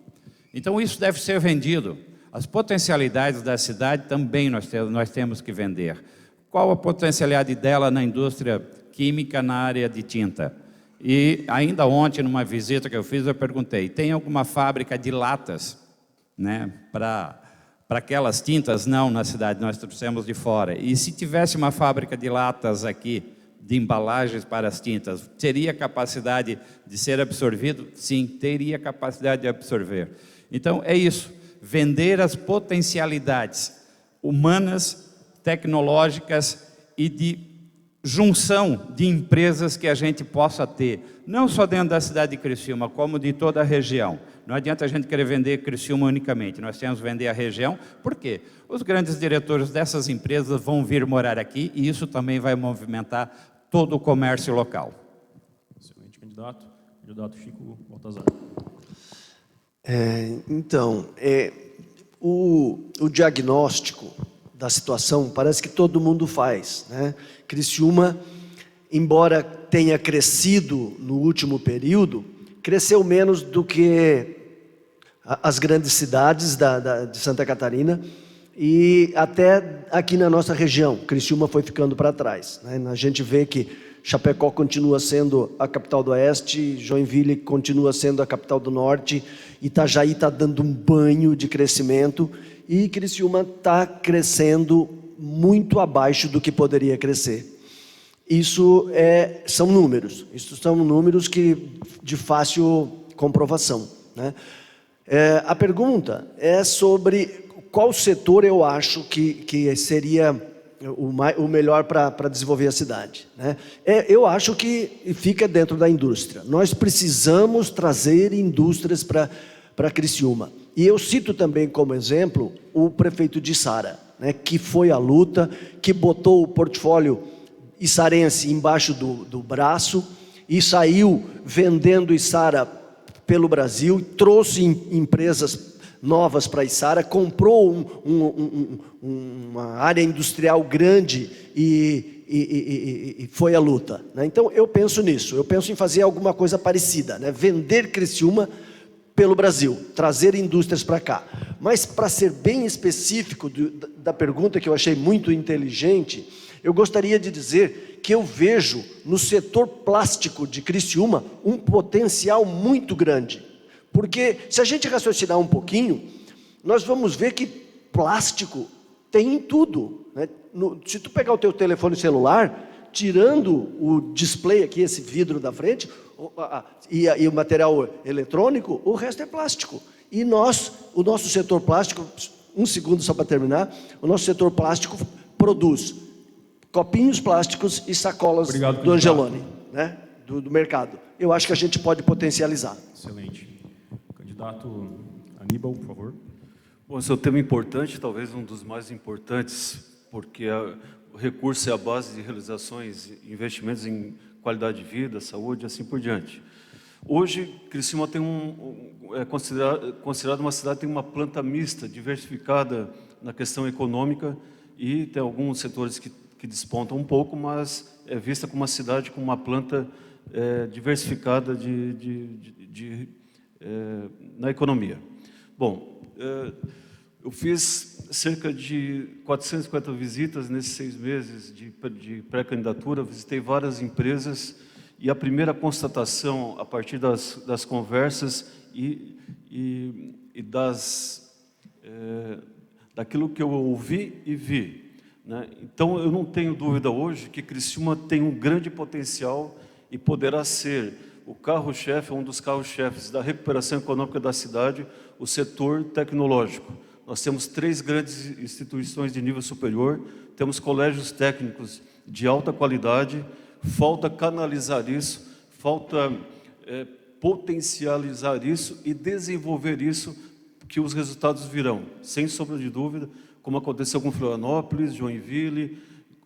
Então, isso deve ser vendido. As potencialidades da cidade também nós temos que vender. Qual a potencialidade dela na indústria química, na área de tinta? E ainda ontem, numa visita que eu fiz, eu perguntei, tem alguma fábrica de latas, né, para aquelas tintas? Não, na cidade, nós trouxemos de fora. E se tivesse uma fábrica de latas aqui, de embalagens para as tintas, teria capacidade de ser absorvido? Sim, teria capacidade de absorver. Então, é isso. vender as potencialidades humanas, tecnológicas e de junção de empresas que a gente possa ter, não só dentro da cidade de Criciúma, como de toda a região. Não adianta a gente querer vender Criciúma unicamente, nós temos que vender a região, por quê? Os grandes diretores dessas empresas vão vir morar aqui e isso também vai movimentar todo o comércio local. Excelente candidato. Candidato Chico Baltazar. O diagnóstico da situação parece que todo mundo faz, né? Criciúma, embora tenha crescido no último período, cresceu menos do que as grandes cidades de Santa Catarina e até aqui na nossa região, Criciúma foi ficando para trás, né? A gente vê que Chapecó continua sendo a capital do Oeste, Joinville continua sendo a capital do Norte, Itajaí está dando um banho de crescimento e Criciúma está crescendo muito abaixo do que poderia crescer. Isso são números que de fácil comprovação, né? A pergunta é sobre qual setor eu acho que seria o melhor para desenvolver a cidade, né? Eu acho que fica dentro da indústria. Nós precisamos trazer indústrias para Criciúma. E eu cito também como exemplo o prefeito de Içara, né, que foi à luta, que botou o portfólio içarense embaixo do braço e saiu vendendo Içara pelo Brasil, trouxe empresas novas para Içara, comprou uma área industrial grande e foi à luta, né? Então eu penso nisso, eu penso em fazer alguma coisa parecida, né? Vender Criciúma pelo Brasil, trazer indústrias para cá. Mas para ser bem específico da pergunta, que eu achei muito inteligente, eu gostaria de dizer que eu vejo no setor plástico de Criciúma um potencial muito grande. Porque se a gente raciocinar um pouquinho, nós vamos ver que plástico tem em tudo, né? Se tu pegar o teu telefone celular, tirando o display aqui, esse vidro da frente, e o material eletrônico, o resto é plástico. E o nosso setor plástico, um segundo só para terminar, o nosso setor plástico produz copinhos plásticos e sacolas do Angeloni, né? Do mercado. Eu acho que a gente pode potencializar. Excelente. Candidato Aníbal, por favor. Bom, esse é um tema importante, talvez um dos mais importantes, porque o recurso é a base de realizações, investimentos em qualidade de vida, saúde e assim por diante. Hoje, Criciúma é considerado uma cidade que tem uma planta mista, diversificada na questão econômica e tem alguns setores que despontam um pouco, mas é vista como uma cidade com uma planta diversificada na economia. Bom, eu fiz cerca de 450 visitas nesses 6 meses de pré-candidatura, visitei várias empresas e a primeira constatação, a partir das conversas daquilo que eu ouvi e vi, né? Então, eu não tenho dúvida hoje que Criciúma tem um grande potencial e poderá ser o carro-chefe, um dos carros-chefes da recuperação econômica da cidade, o setor tecnológico. Nós temos 3 grandes instituições de nível superior, temos colégios técnicos de alta qualidade, falta canalizar isso, falta potencializar isso e desenvolver isso, que os resultados virão, sem sombra de dúvida, como aconteceu com Florianópolis, Joinville,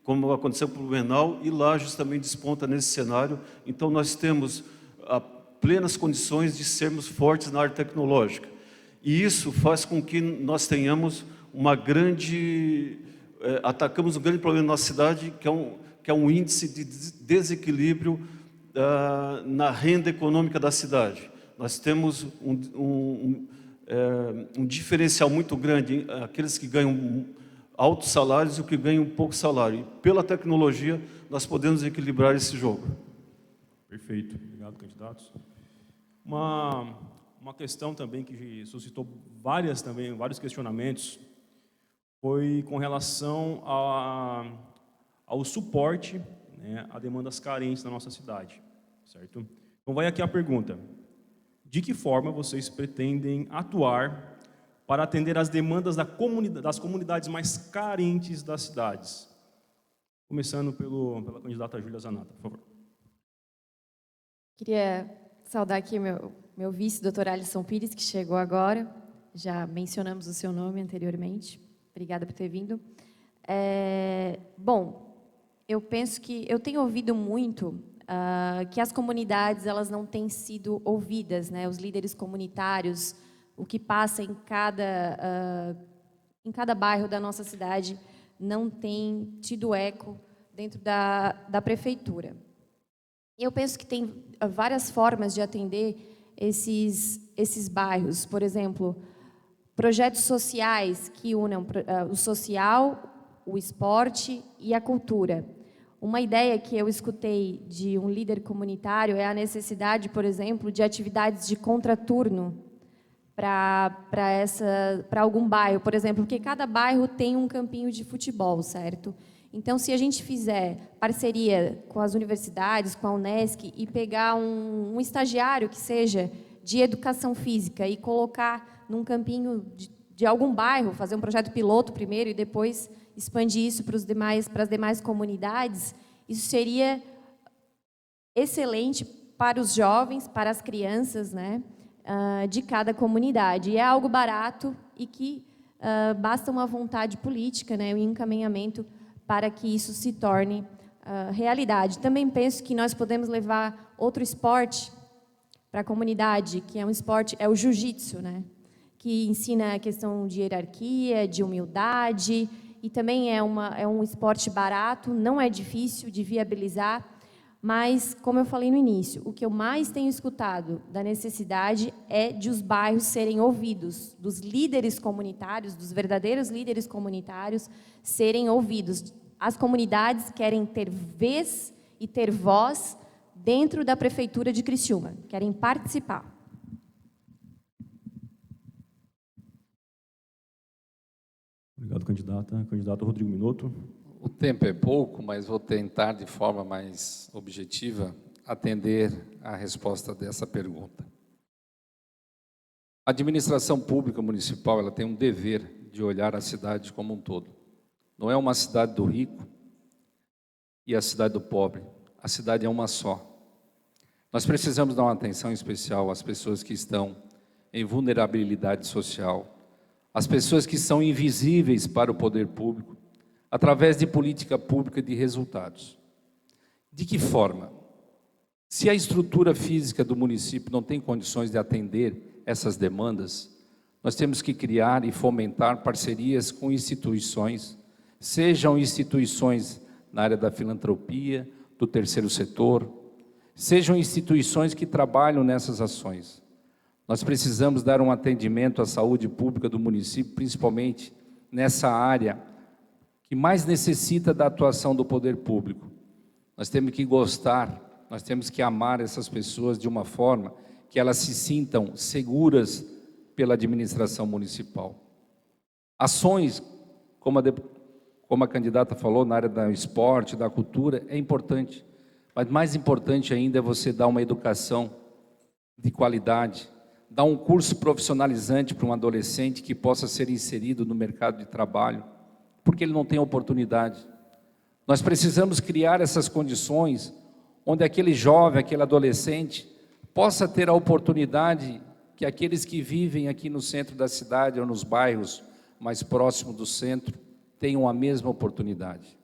como aconteceu com Blumenau, e Lages também desponta nesse cenário. Então, nós temos plenas condições de sermos fortes na área tecnológica. E isso faz com que nós tenhamos atacamos um grande problema na nossa cidade, que é um índice de desequilíbrio na renda econômica da cidade. Nós temos um diferencial muito grande, aqueles que ganham altos salários e os que ganham pouco salário. E pela tecnologia, nós podemos equilibrar esse jogo. Perfeito. Obrigado, candidatos. Uma questão também que suscitou vários questionamentos foi com relação ao suporte, né, a demandas carentes na nossa cidade, certo? Então vai aqui a pergunta: de que forma vocês pretendem atuar para atender às demandas das comunidades mais carentes das cidades. Começando pela candidata Júlia Zanata, por favor. Queria saudar aqui meu vice, doutor Alisson Pires, que chegou agora. Já mencionamos o seu nome anteriormente. Obrigada por ter vindo. Bom, eu penso que eu tenho ouvido muito que as comunidades elas não têm sido ouvidas, né? Os líderes comunitários, o que passa em cada bairro da nossa cidade não tem tido eco dentro da prefeitura. Eu penso que tem várias formas de atender esses bairros. Por exemplo, projetos sociais que unam o social, o esporte e a cultura. Uma ideia que eu escutei de um líder comunitário é a necessidade, por exemplo, de atividades de contraturno para algum bairro, por exemplo, porque cada bairro tem um campinho de futebol, certo? Então, se a gente fizer parceria com as universidades, com a Unesc, e pegar um estagiário que seja de educação física e colocar num campinho de algum bairro, fazer um projeto piloto primeiro e depois expandir isso para as demais comunidades, isso seria excelente para os jovens, para as crianças, né, de cada comunidade. E é algo barato e que basta uma vontade política, né, um encaminhamento para que isso se torne realidade. Também penso que nós podemos levar outro esporte para a comunidade, que é um esporte, é o jiu-jitsu, né? Que ensina a questão de hierarquia, de humildade, e também é um esporte barato, não é difícil de viabilizar, mas, como eu falei no início, o que eu mais tenho escutado da necessidade é de os bairros serem ouvidos, dos líderes comunitários, dos verdadeiros líderes comunitários serem ouvidos. As comunidades querem ter vez e ter voz dentro da Prefeitura de Criciúma, querem participar. Obrigado, candidata. Candidato Rodrigo Minotto. O tempo é pouco, mas vou tentar, de forma mais objetiva, atender à resposta dessa pergunta. A administração pública municipal ela tem um dever de olhar a cidade como um todo. Não é uma cidade do rico e a cidade do pobre. A cidade é uma só. Nós precisamos dar uma atenção especial às pessoas que estão em vulnerabilidade social, às pessoas que são invisíveis para o poder público, através de política pública de resultados. De que forma? Se a estrutura física do município não tem condições de atender essas demandas, nós temos que criar e fomentar parcerias com instituições, sejam instituições na área da filantropia, do terceiro setor, sejam instituições que trabalham nessas ações. Nós precisamos dar um atendimento à saúde pública do município, principalmente nessa área que mais necessita da atuação do poder público. Nós temos que gostar, nós temos que amar essas pessoas de uma forma que elas se sintam seguras pela administração municipal. Ações, como a candidata falou, na área do esporte, da cultura, é importante. Mas mais importante ainda é você dar uma educação de qualidade, dar um curso profissionalizante para um adolescente que possa ser inserido no mercado de trabalho, porque ele não tem oportunidade. Nós precisamos criar essas condições onde aquele jovem, aquele adolescente, possa ter a oportunidade que aqueles que vivem aqui no centro da cidade ou nos bairros mais próximos do centro tenham a mesma oportunidade.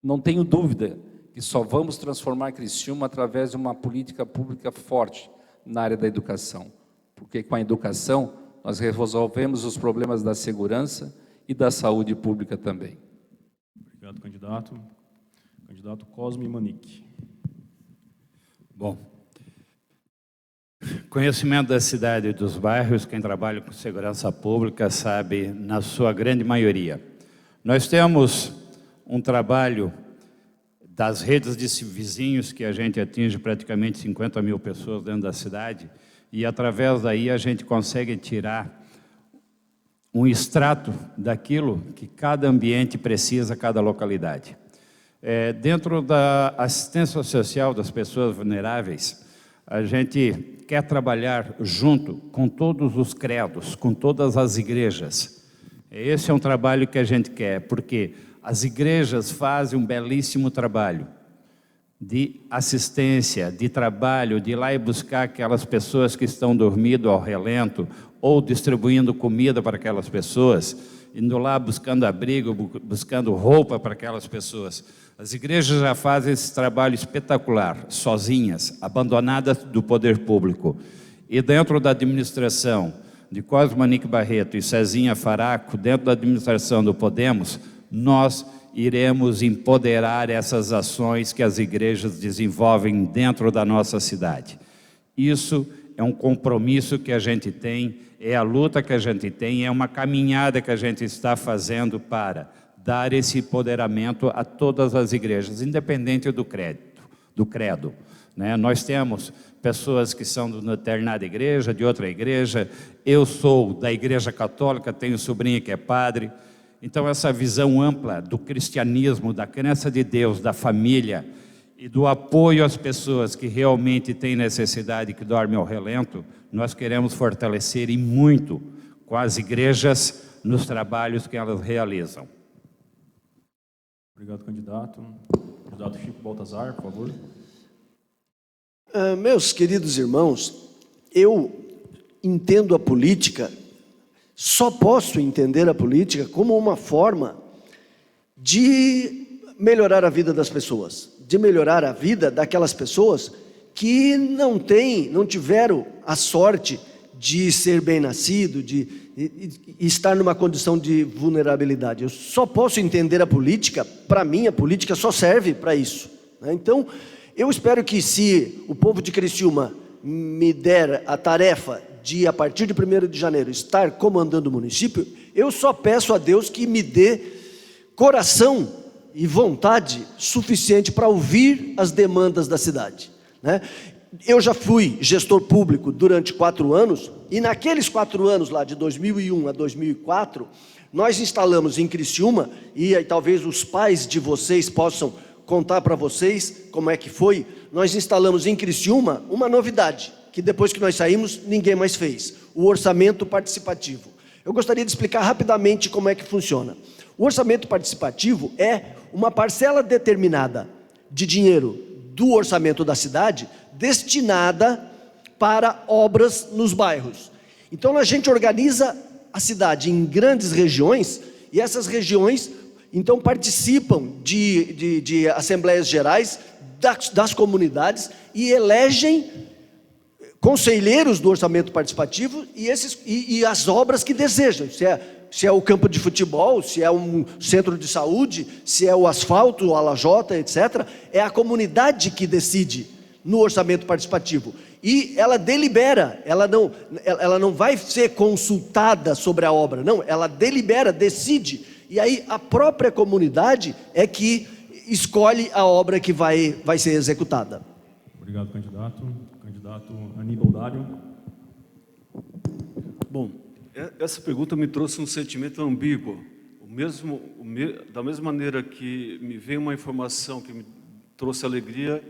Não tenho dúvida que só vamos transformar Criciúma através de uma política pública forte na área da educação, porque com a educação nós resolvemos os problemas da segurança e da saúde pública também. Obrigado, candidato. Candidato Cosme Manique. Bom, conhecimento da cidade e dos bairros, quem trabalha com segurança pública sabe, na sua grande maioria. Nós temos um trabalho das redes de vizinhos, que a gente atinge praticamente 50 mil pessoas dentro da cidade, e através daí a gente consegue tirar um extrato daquilo que cada ambiente precisa, cada localidade. Dentro da assistência social das pessoas vulneráveis, A gente quer trabalhar junto com todos os credos, com todas as igrejas. Esse é um trabalho que a gente quer, porque as igrejas fazem um belíssimo trabalho de assistência, de trabalho, de ir lá e buscar aquelas pessoas que estão dormindo ao relento, ou distribuindo comida para aquelas pessoas, indo lá buscando abrigo, buscando roupa para aquelas pessoas. As igrejas já fazem esse trabalho espetacular, sozinhas, abandonadas do poder público. E dentro da administração de Cosmo Manique Barreto e Cezinha Faraco, dentro da administração do Podemos, nós iremos empoderar essas ações que as igrejas desenvolvem dentro da nossa cidade. Isso é um compromisso que a gente tem, é a luta que a gente tem, é uma caminhada que a gente está fazendo para dar esse empoderamento a todas as igrejas, independente do credo. Né? Nós temos pessoas que são de uma determinada igreja, de outra igreja. Eu sou da Igreja Católica, tenho sobrinho que é padre. Então, essa visão ampla do cristianismo, da crença de Deus, da família e do apoio às pessoas que realmente têm necessidade, que dormem ao relento, nós queremos fortalecer e muito com as igrejas nos trabalhos que elas realizam. Obrigado, candidato. Candidato Chico Baltazar, por favor. Meus queridos irmãos, eu entendo a política, só posso entender a política como uma forma de melhorar a vida das pessoas, de melhorar a vida daquelas pessoas que não tiveram a sorte de ser bem-nascido, de estar numa condição de vulnerabilidade. Eu só posso entender a política, para mim a política só serve para isso, né? Então, eu espero que, se o povo de Criciúma me der a tarefa de, a partir de 1º de janeiro, estar comandando o município, eu só peço a Deus que me dê coração e vontade suficiente para ouvir as demandas da cidade, né? Eu já fui gestor público durante 4 anos, e naqueles 4 anos lá, de 2001 a 2004, nós instalamos em Criciúma, e aí talvez os pais de vocês possam contar para vocês como é que foi. Nós instalamos em Criciúma uma novidade, que depois que nós saímos, ninguém mais fez: o orçamento participativo. Eu gostaria de explicar rapidamente como é que funciona. O orçamento participativo é uma parcela determinada de dinheiro do orçamento da cidade, destinada para obras nos bairros. Então a gente organiza a cidade em grandes regiões, e essas regiões então participam de assembleias gerais das comunidades e elegem conselheiros do orçamento participativo e as obras que desejam, se é o campo de futebol, se é um centro de saúde, se é o asfalto, a lajota, etc. É a comunidade que decide no orçamento participativo. E ela delibera, ela não vai ser consultada sobre a obra, não, ela delibera, decide. E aí a própria comunidade é que escolhe a obra que vai ser executada. Obrigado, candidato. Candidato Aníbal Dário. Bom, essa pergunta me trouxe um sentimento ambíguo. Da mesma maneira que me veio uma informação que me trouxe alegria,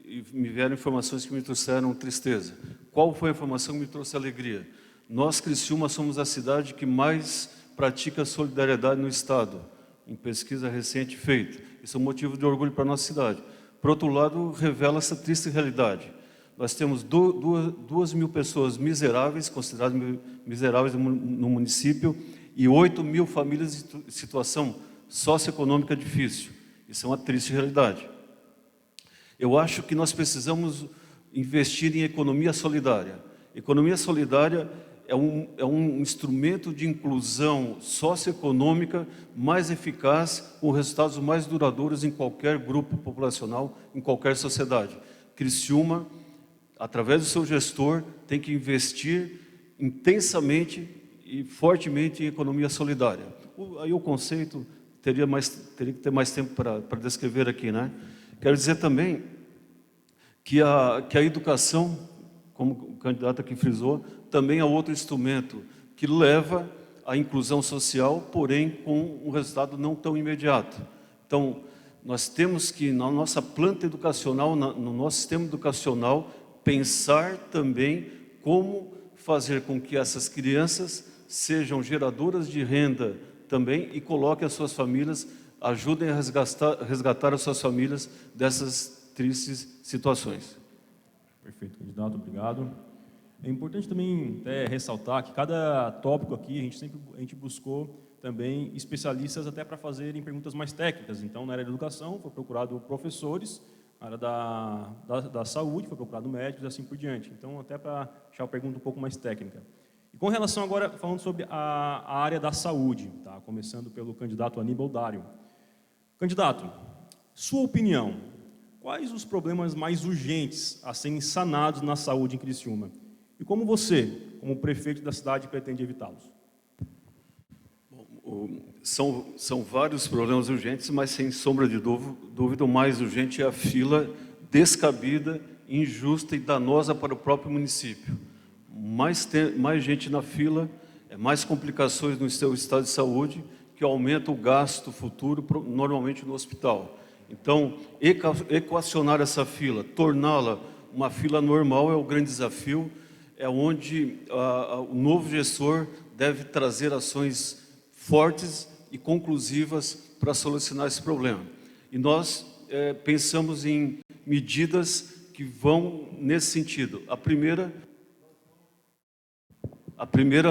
e me vieram informações que me trouxeram tristeza. Qual foi a informação que me trouxe alegria? Nós, Criciúma, somos a cidade que mais pratica solidariedade no Estado, em pesquisa recente feita. Isso é um motivo de orgulho para a nossa cidade. Por outro lado, revela essa triste realidade. Nós temos 2.000 pessoas miseráveis, consideradas miseráveis no município, e 8.000 famílias em situação socioeconômica difícil. Isso é uma triste realidade. Eu acho que nós precisamos investir em economia solidária. Economia solidária é um instrumento de inclusão socioeconômica mais eficaz, com resultados mais duradouros em qualquer grupo populacional, em qualquer sociedade. Criciúma, através do seu gestor, tem que investir intensamente e fortemente em economia solidária. Aí o conceito teria que ter mais tempo para descrever aqui, né? Quero dizer também que a educação, como o candidato aqui frisou, também é outro instrumento que leva à inclusão social, porém com um resultado não tão imediato. Então, nós temos que, na nossa planta educacional, no nosso sistema educacional, pensar também como fazer com que essas crianças sejam geradoras de renda também e coloquem as suas famílias, ajudem a resgatar as suas famílias dessas tristes situações. Perfeito, candidato, obrigado. É importante também ressaltar que cada tópico aqui a gente buscou também especialistas até para fazerem perguntas mais técnicas. Então, na área da educação, foi procurado professores, na área da saúde, foi procurado médicos e assim por diante. Então, até para deixar a pergunta um pouco mais técnica. E com relação agora, falando sobre a área da saúde, tá? Começando pelo candidato Aníbal Dário. Candidato, sua opinião, quais os problemas mais urgentes a serem sanados na saúde em Criciúma? E como você, como prefeito da cidade, pretende evitá-los? São vários problemas urgentes, mas sem sombra de dúvida, o mais urgente é a fila descabida, injusta e danosa para o próprio município. Mais gente na fila, mais complicações no seu estado de saúde, que aumenta o gasto futuro, normalmente no hospital. Então, equacionar essa fila, torná-la uma fila normal é o grande desafio, é onde o novo gestor deve trazer ações fortes e conclusivas para solucionar esse problema. E nós pensamos em medidas que vão nesse sentido. A primeira,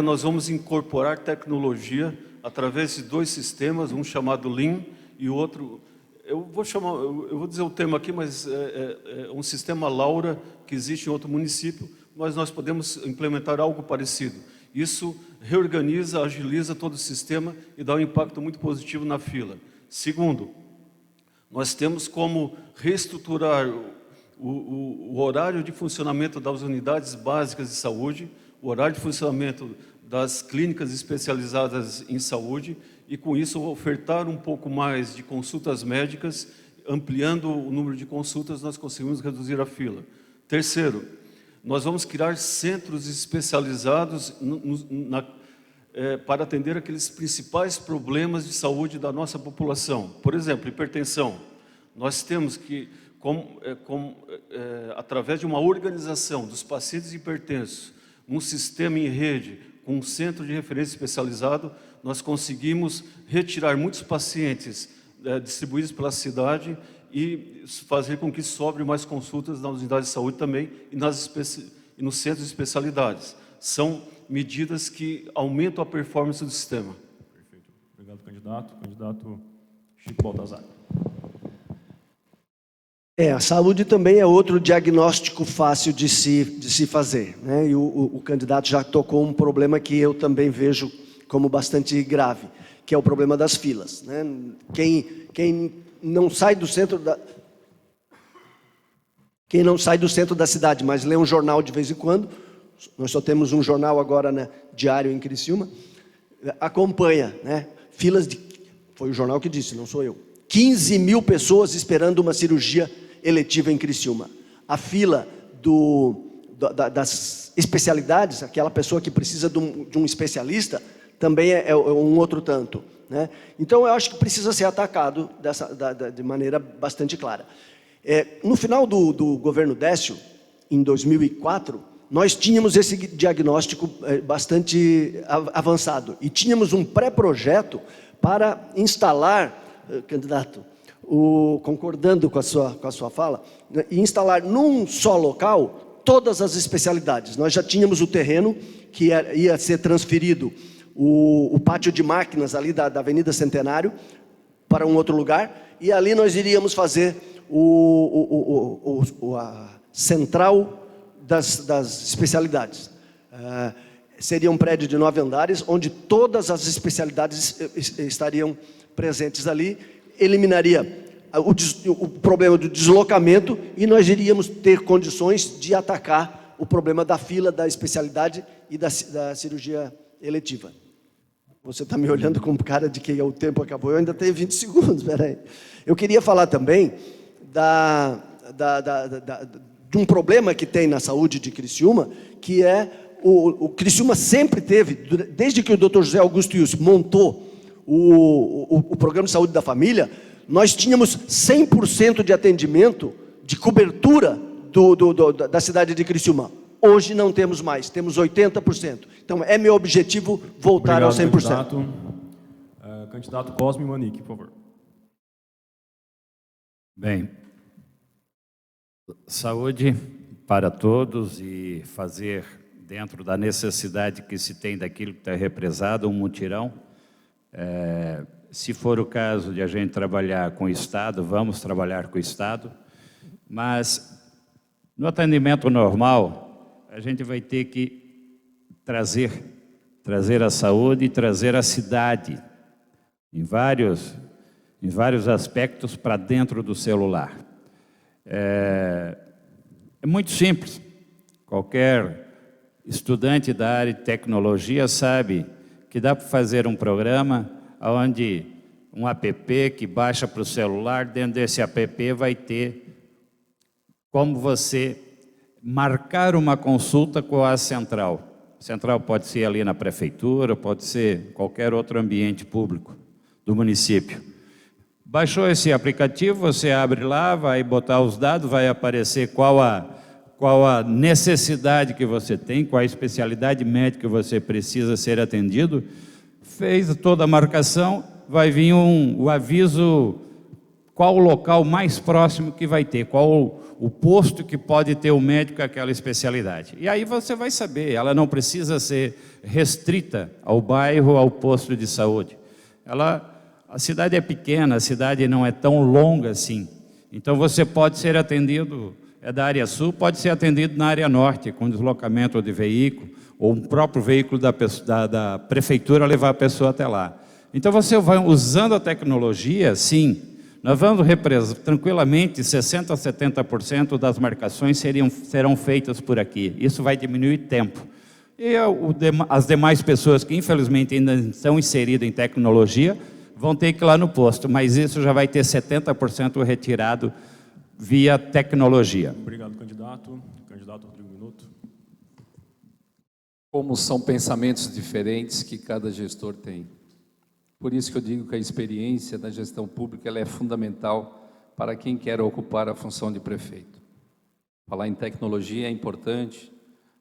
nós vamos incorporar tecnologia através de 2 sistemas, um chamado Lean e o outro, eu vou dizer o termo aqui, mas é um sistema Laura que existe em outro município, mas nós podemos implementar algo parecido. Isso reorganiza, agiliza todo o sistema e dá um impacto muito positivo na fila. Segundo, nós temos como reestruturar o horário de funcionamento das unidades básicas de saúde, o horário de funcionamento das clínicas especializadas em saúde e, com isso, ofertar um pouco mais de consultas médicas, ampliando o número de consultas, nós conseguimos reduzir a fila. Terceiro, nós vamos criar centros especializados para atender aqueles principais problemas de saúde da nossa população. Por exemplo, hipertensão. Nós temos que, através de uma organização dos pacientes hipertensos, um sistema em rede, com um centro de referência especializado, nós conseguimos retirar muitos pacientes distribuídos pela cidade e fazer com que sobre mais consultas nas unidades de saúde também e nos centros de especialidades. São medidas que aumentam a performance do sistema. Perfeito. Obrigado, candidato. Candidato Chico Baltazar. A saúde também é outro diagnóstico fácil de se fazer, né? E o candidato já tocou um problema que eu também vejo como bastante grave, que é o problema das filas, né? Quem não sai do centro da cidade, mas lê um jornal de vez em quando, nós só temos um jornal agora, né, diário em Criciúma, acompanha, né, filas foi o jornal que disse, não sou eu, 15 mil pessoas esperando uma cirurgia eletiva em Criciúma. A fila das especialidades, aquela pessoa que precisa de um especialista, também é um outro tanto, né? Então, eu acho que precisa ser atacado de maneira bastante clara. No final do governo Décio, em 2004, nós tínhamos esse diagnóstico bastante avançado e tínhamos um pré-projeto para instalar, candidato, concordando com a sua fala, instalar num só local todas as especialidades. Nós já tínhamos o terreno que ia ser transferido, o pátio de máquinas ali da Avenida Centenário para um outro lugar, e ali nós iríamos fazer a central das especialidades. Seria um prédio de 9 andares, onde todas as especialidades estariam presentes ali, eliminaria o problema do deslocamento e nós iríamos ter condições de atacar o problema da fila, da especialidade e da cirurgia eletiva. Você está me olhando com cara de que o tempo acabou, eu ainda tenho 20 segundos, peraí. Eu queria falar também de um problema que tem na saúde de Criciúma, que é o Criciúma sempre teve, desde que o Dr. José Augusto Ilse montou o programa de saúde da família, nós tínhamos 100% de atendimento, de cobertura da cidade de Criciúma. Hoje não temos mais, temos 80%. Então, é meu objetivo voltar ao 100%. Candidato. Candidato Cosme Manique, por favor. Bem, saúde para todos e fazer, dentro da necessidade que se tem daquilo que está represado, um mutirão. Se for o caso de a gente trabalhar com o Estado, vamos trabalhar com o Estado, mas no atendimento normal, a gente vai ter que trazer a saúde e trazer a cidade, em vários aspectos, para dentro do celular. É muito simples. Qualquer estudante da área de tecnologia sabe que dá para fazer um programa onde um app que baixa para o celular, dentro desse app vai ter como você marcar uma consulta com a central. A central pode ser ali na prefeitura, pode ser qualquer outro ambiente público do município. Baixou esse aplicativo, você abre lá, vai botar os dados, vai aparecer qual a necessidade que você tem, qual a especialidade médica que você precisa ser atendido. Fez toda a marcação, vai vir o aviso, qual o local mais próximo que vai ter, qual o posto que pode ter o médico com aquela especialidade. E aí você vai saber, ela não precisa ser restrita ao bairro, ao posto de saúde. A cidade é pequena, a cidade não é tão longa assim. Então você pode ser atendido, da área sul, pode ser atendido na área norte, com deslocamento de veículo, ou um próprio veículo da prefeitura levar a pessoa até lá. Então você vai usando a tecnologia, sim. Nós vamos tranquilamente, 60% a 70% das marcações serão feitas por aqui. Isso vai diminuir tempo. E as demais pessoas que infelizmente ainda estão inseridas em tecnologia vão ter que ir lá no posto, mas isso já vai ter 70% retirado via tecnologia. Obrigado, candidato. Candidato Rodrigo Minuto. Como são pensamentos diferentes que cada gestor tem. Por isso que eu digo que a experiência da gestão pública ela é fundamental para quem quer ocupar a função de prefeito. Falar em tecnologia é importante,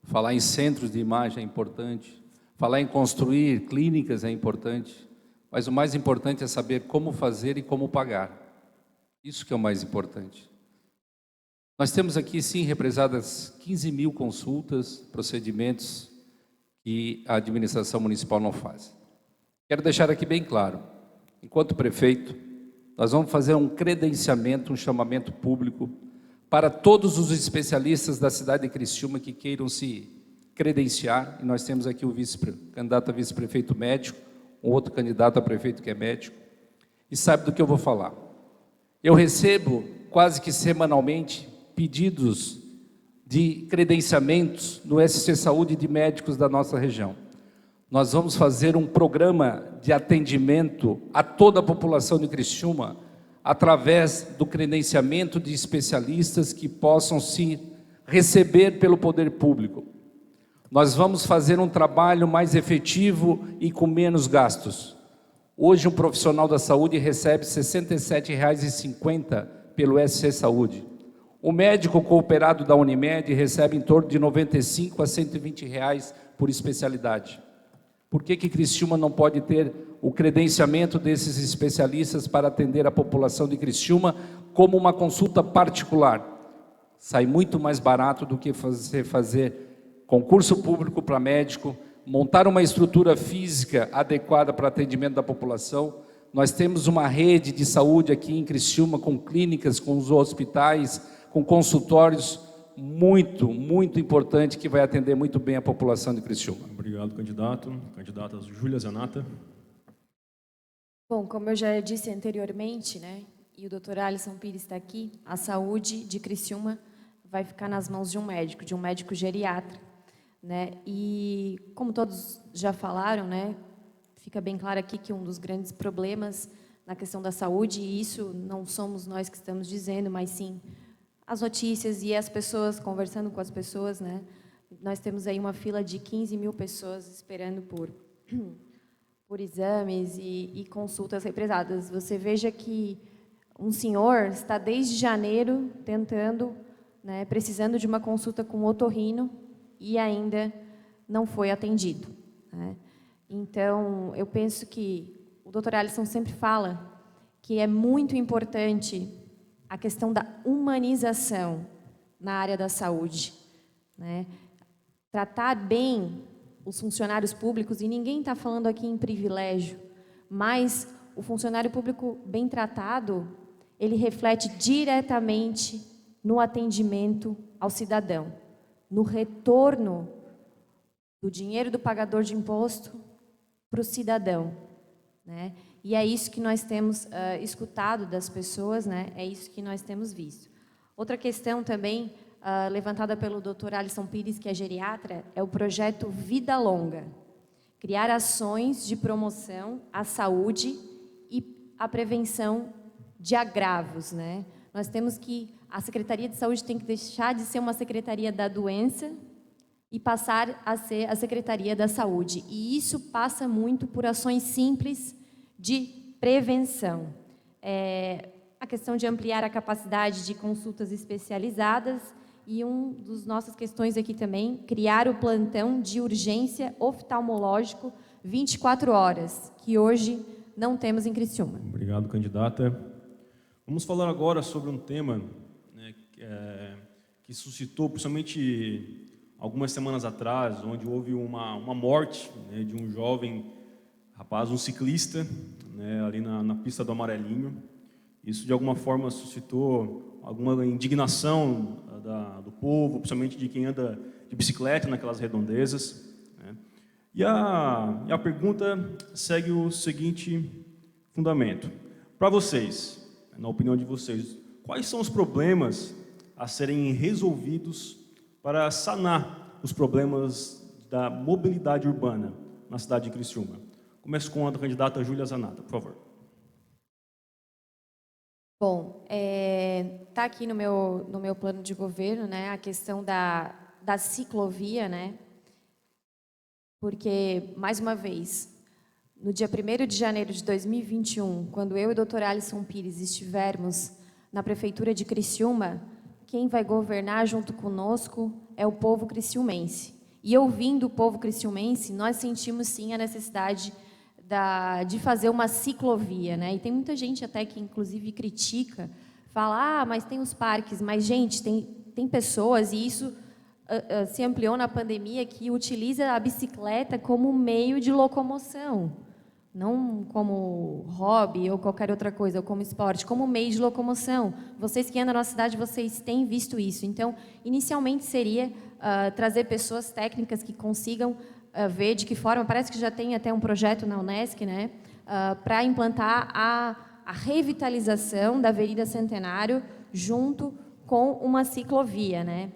falar em centros de imagem é importante, falar em construir clínicas é importante, mas o mais importante é saber como fazer e como pagar. Isso que é o mais importante. Nós temos aqui, sim, represadas 15 mil consultas, procedimentos que a administração municipal não faz. Quero deixar aqui bem claro, enquanto prefeito, nós vamos fazer um credenciamento, um chamamento público para todos os especialistas da cidade de Criciúma que queiram se credenciar, e nós temos aqui o candidato a vice-prefeito médico, um outro candidato a prefeito que é médico, e sabe do que eu vou falar. Eu recebo quase que semanalmente pedidos de credenciamentos no SC Saúde de médicos da nossa região. Nós vamos fazer um programa de atendimento a toda a população de Criciúma através do credenciamento de especialistas que possam se receber pelo poder público. Nós vamos fazer um trabalho mais efetivo e com menos gastos. Hoje um profissional da saúde recebe R$ 67,50 pelo SC Saúde. O médico cooperado da Unimed recebe em torno de R$ 95 a R$ 120 por especialidade. Por que Criciúma não pode ter o credenciamento desses especialistas para atender a população de Criciúma como uma consulta particular? Sai muito mais barato do que fazer concurso público para médico, montar uma estrutura física adequada para atendimento da população. Nós temos uma rede de saúde aqui em Criciúma, com clínicas, com os hospitais, com consultórios, muito importante, que vai atender muito bem a população de Criciúma. Obrigado, candidato. Candidata Júlia Zanata. Bom, como eu já disse anteriormente, né, e o doutor Alisson Pires está aqui, a saúde de Criciúma vai ficar nas mãos de um médico geriatra, né? E como todos já falaram, né, fica bem claro aqui que um dos grandes problemas na questão da saúde, e isso não somos nós que estamos dizendo, mas sim as notícias e as pessoas, conversando com as pessoas, né? Nós temos aí uma fila de 15 mil pessoas esperando por exames e consultas represadas. Você veja que um senhor está desde janeiro tentando né, precisando de uma consulta com otorrino e ainda não foi atendido, né? Então, eu penso que o Dr. Alisson sempre fala que é muito importante a questão da humanização na área da saúde, né? Tratar bem os funcionários públicos, e ninguém está falando aqui em privilégio, mas o funcionário público bem tratado, ele reflete diretamente no atendimento ao cidadão, no retorno do dinheiro do pagador de imposto para o cidadão, né? E é isso que nós temos escutado das pessoas, né? É isso que nós temos visto. Outra questão também levantada pelo Dr. Alisson Pires, que é geriatra, é o projeto Vida Longa. Criar ações de promoção à saúde e à prevenção de agravos, né? Nós temos que, a Secretaria de Saúde tem que deixar de ser uma Secretaria da Doença e passar a ser a Secretaria da Saúde. E isso passa muito por ações simples de prevenção. A questão de ampliar a capacidade de consultas especializadas e dos nossas questões aqui também, criar o plantão de urgência oftalmológico 24 horas, que hoje não temos em Criciúma. Obrigado, candidata. Vamos falar agora sobre um tema, né, que suscitou, principalmente algumas semanas atrás, onde houve uma morte, né, de um jovem rapaz, um ciclista, né, ali na pista do Amarelinho. Isso, de alguma forma, suscitou alguma indignação do povo, principalmente de quem anda de bicicleta naquelas redondezas, né? E a pergunta segue o seguinte fundamento. Para vocês, na opinião de vocês, quais são os problemas a serem resolvidos para sanar os problemas da mobilidade urbana na cidade de Criciúma? Começo com a candidata Júlia Zanata, por favor. Bom, tá aqui no meu plano de governo, né, a questão da ciclovia, né, porque, mais uma vez, no dia 1º de janeiro de 2021, quando eu e o Dr. Alisson Pires estivermos na Prefeitura de Criciúma, quem vai governar junto conosco é o povo criciumense. E ouvindo o povo criciumense, nós sentimos sim a necessidade de fazer uma ciclovia, né? E tem muita gente até que, inclusive, critica, fala, mas tem os parques, mas, gente, tem pessoas, e isso se ampliou na pandemia, que utiliza a bicicleta como meio de locomoção, não como hobby ou qualquer outra coisa, ou como esporte, como meio de locomoção. Vocês que andam na cidade, vocês têm visto isso. Então, inicialmente seria trazer pessoas técnicas que consigam ver de que forma, parece que já tem até um projeto na Unesc, né, para implantar a revitalização da Avenida Centenário junto com uma ciclovia, né,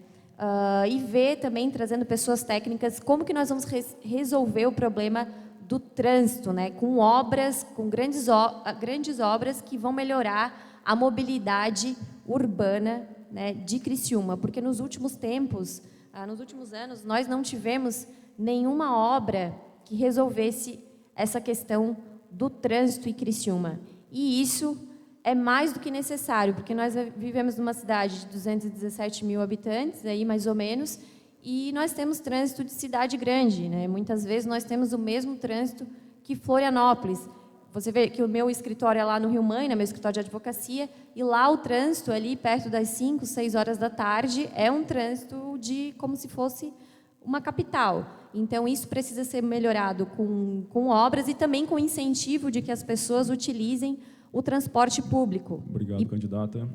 e ver também, trazendo pessoas técnicas, como que nós vamos resolver o problema do trânsito, né, com obras, com grandes obras que vão melhorar a mobilidade urbana, né, de Criciúma, porque nos últimos tempos, nos últimos anos, nós não tivemos nenhuma obra que resolvesse essa questão do trânsito em Criciúma. E isso é mais do que necessário, porque nós vivemos numa cidade de 217 mil habitantes, aí mais ou menos, e nós temos trânsito de cidade grande, né? Muitas vezes nós temos o mesmo trânsito que Florianópolis. Você vê que o meu escritório é lá no Rio Mãe, meu escritório de advocacia, e lá o trânsito, ali perto das 5, 6 horas da tarde, é um trânsito como se fosse uma capital. Então, isso precisa ser melhorado com obras e também com incentivo de que as pessoas utilizem o transporte público. Obrigado, candidata.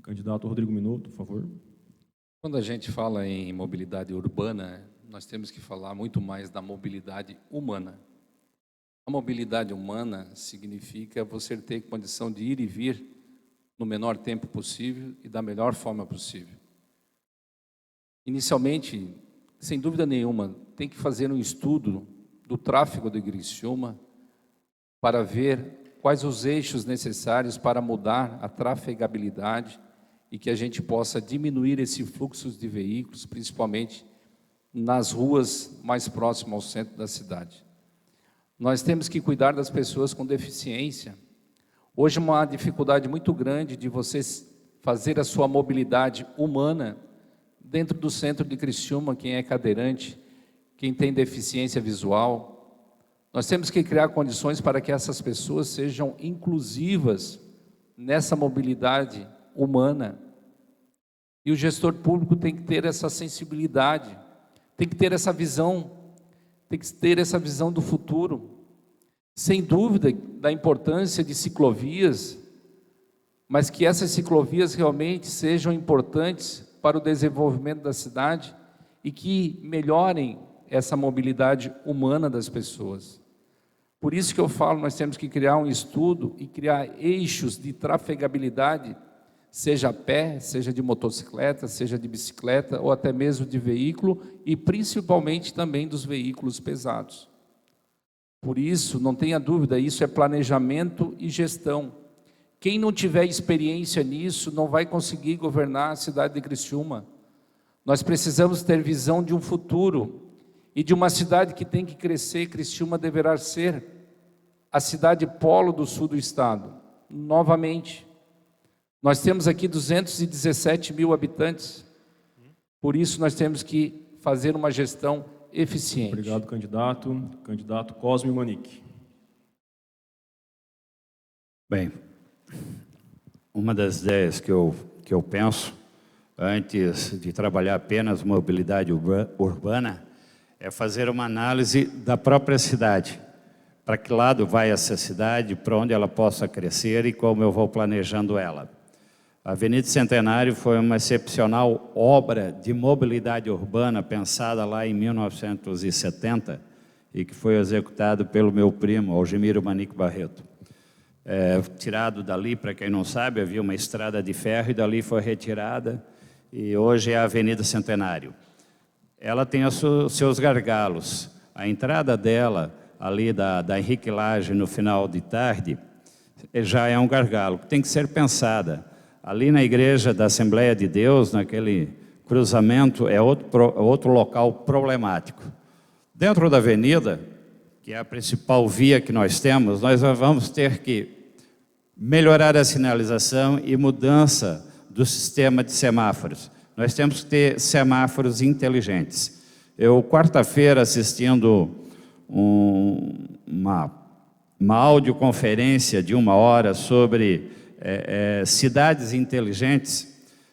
Candidato Rodrigo Minotto, por favor. Quando a gente fala em mobilidade urbana, nós temos que falar muito mais da mobilidade humana. A mobilidade humana significa você ter condição de ir e vir no menor tempo possível e da melhor forma possível. Inicialmente, sem dúvida nenhuma, tem que fazer um estudo do tráfego de Criciúma para ver quais os eixos necessários para mudar a trafegabilidade e que a gente possa diminuir esse fluxo de veículos, principalmente nas ruas mais próximas ao centro da cidade. Nós temos que cuidar das pessoas com deficiência. Hoje, uma dificuldade muito grande de você fazer a sua mobilidade humana dentro do centro de Criciúma, quem é cadeirante, quem tem deficiência visual. Nós temos que criar condições para que essas pessoas sejam inclusivas nessa mobilidade humana. E o gestor público tem que ter essa sensibilidade, tem que ter essa visão, tem que ter essa visão do futuro. Sem dúvida da importância de ciclovias, mas que essas ciclovias realmente sejam importantes para o desenvolvimento da cidade e que melhorem essa mobilidade humana das pessoas. Por isso que eu falo, nós temos que criar um estudo e criar eixos de trafegabilidade, seja a pé, seja de motocicleta, seja de bicicleta ou até mesmo de veículo e principalmente também dos veículos pesados. Por isso, não tenha dúvida, isso é planejamento e gestão. Quem não tiver experiência nisso não vai conseguir governar a cidade de Criciúma. Nós precisamos ter visão de um futuro e de uma cidade que tem que crescer. Criciúma deverá ser a cidade polo do sul do estado. Novamente, nós temos aqui 217 mil habitantes, por isso nós temos que fazer uma gestão eficiente. Obrigado, candidato. Candidato Cosme Manique. Bem, uma das ideias que eu penso, antes de trabalhar apenas mobilidade urbana, é fazer uma análise da própria cidade. Para que lado vai essa cidade, para onde ela possa crescer e como eu vou planejando ela. A Avenida Centenário foi uma excepcional obra de mobilidade urbana pensada lá em 1970 e que foi executado pelo meu primo, Algemiro Manique Barreto. Tirado dali, para quem não sabe, havia uma estrada de ferro e dali foi retirada e hoje é a Avenida Centenário. Ela tem os seus gargalos. A entrada dela, ali da Henrique Lage, no final de tarde, já é um gargalo, que tem que ser pensada. Ali na igreja da Assembleia de Deus, naquele cruzamento, é outro local problemático. Dentro da avenida, que é a principal via que nós temos, nós vamos ter que melhorar a sinalização e mudança do sistema de semáforos. Nós temos que ter semáforos inteligentes. Eu, quarta-feira, assistindo uma audioconferência de 1 hora sobre cidades inteligentes,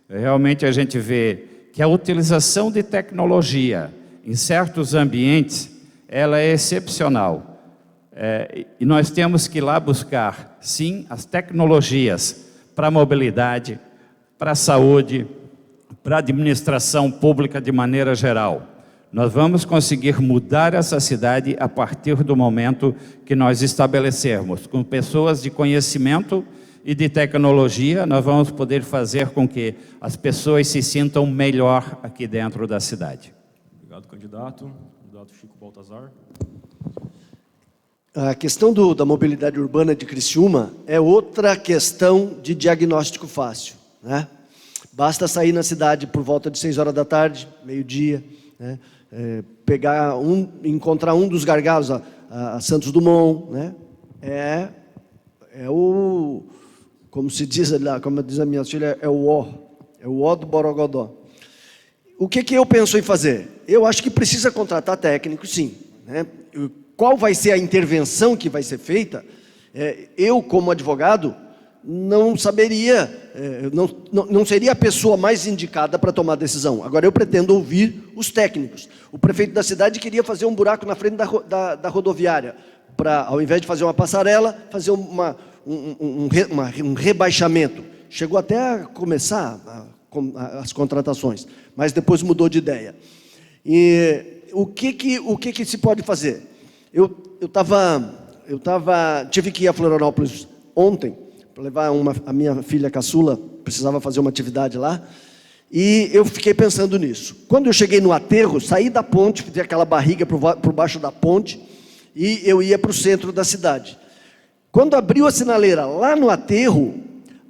realmente a gente vê que a utilização de tecnologia em certos ambientes, ela é excepcional. E nós temos que ir lá buscar, sim, as tecnologias para a mobilidade, para a saúde, para a administração pública de maneira geral. Nós vamos conseguir mudar essa cidade a partir do momento que nós estabelecermos, com pessoas de conhecimento e de tecnologia, nós vamos poder fazer com que as pessoas se sintam melhor aqui dentro da cidade. Obrigado, candidato. Candidato Chico Baltazar. A questão da mobilidade urbana de Criciúma é outra questão de diagnóstico fácil, né? Basta sair na cidade por volta de 6 horas da tarde, meio-dia, né? Encontrar um dos gargalos, a Santos Dumont, né? Como se diz lá, como diz a minha filha, é o ó do Borogodó. O que eu penso em fazer? Eu acho que precisa contratar técnicos, sim, né? Qual vai ser a intervenção que vai ser feita? Eu, como advogado, não saberia, não seria a pessoa mais indicada para tomar decisão. Agora, eu pretendo ouvir os técnicos. O prefeito da cidade queria fazer um buraco na frente da rodoviária, para, ao invés de fazer uma passarela, fazer um rebaixamento. Chegou até a começar as contratações, mas depois mudou de ideia. E o que se pode fazer? Tive que ir a Florianópolis ontem, para levar a minha filha caçula, precisava fazer uma atividade lá, e eu fiquei pensando nisso. Quando eu cheguei no aterro, saí da ponte, fiz aquela barriga por baixo da ponte, e eu ia para o centro da cidade. Quando abriu a sinaleira lá no aterro,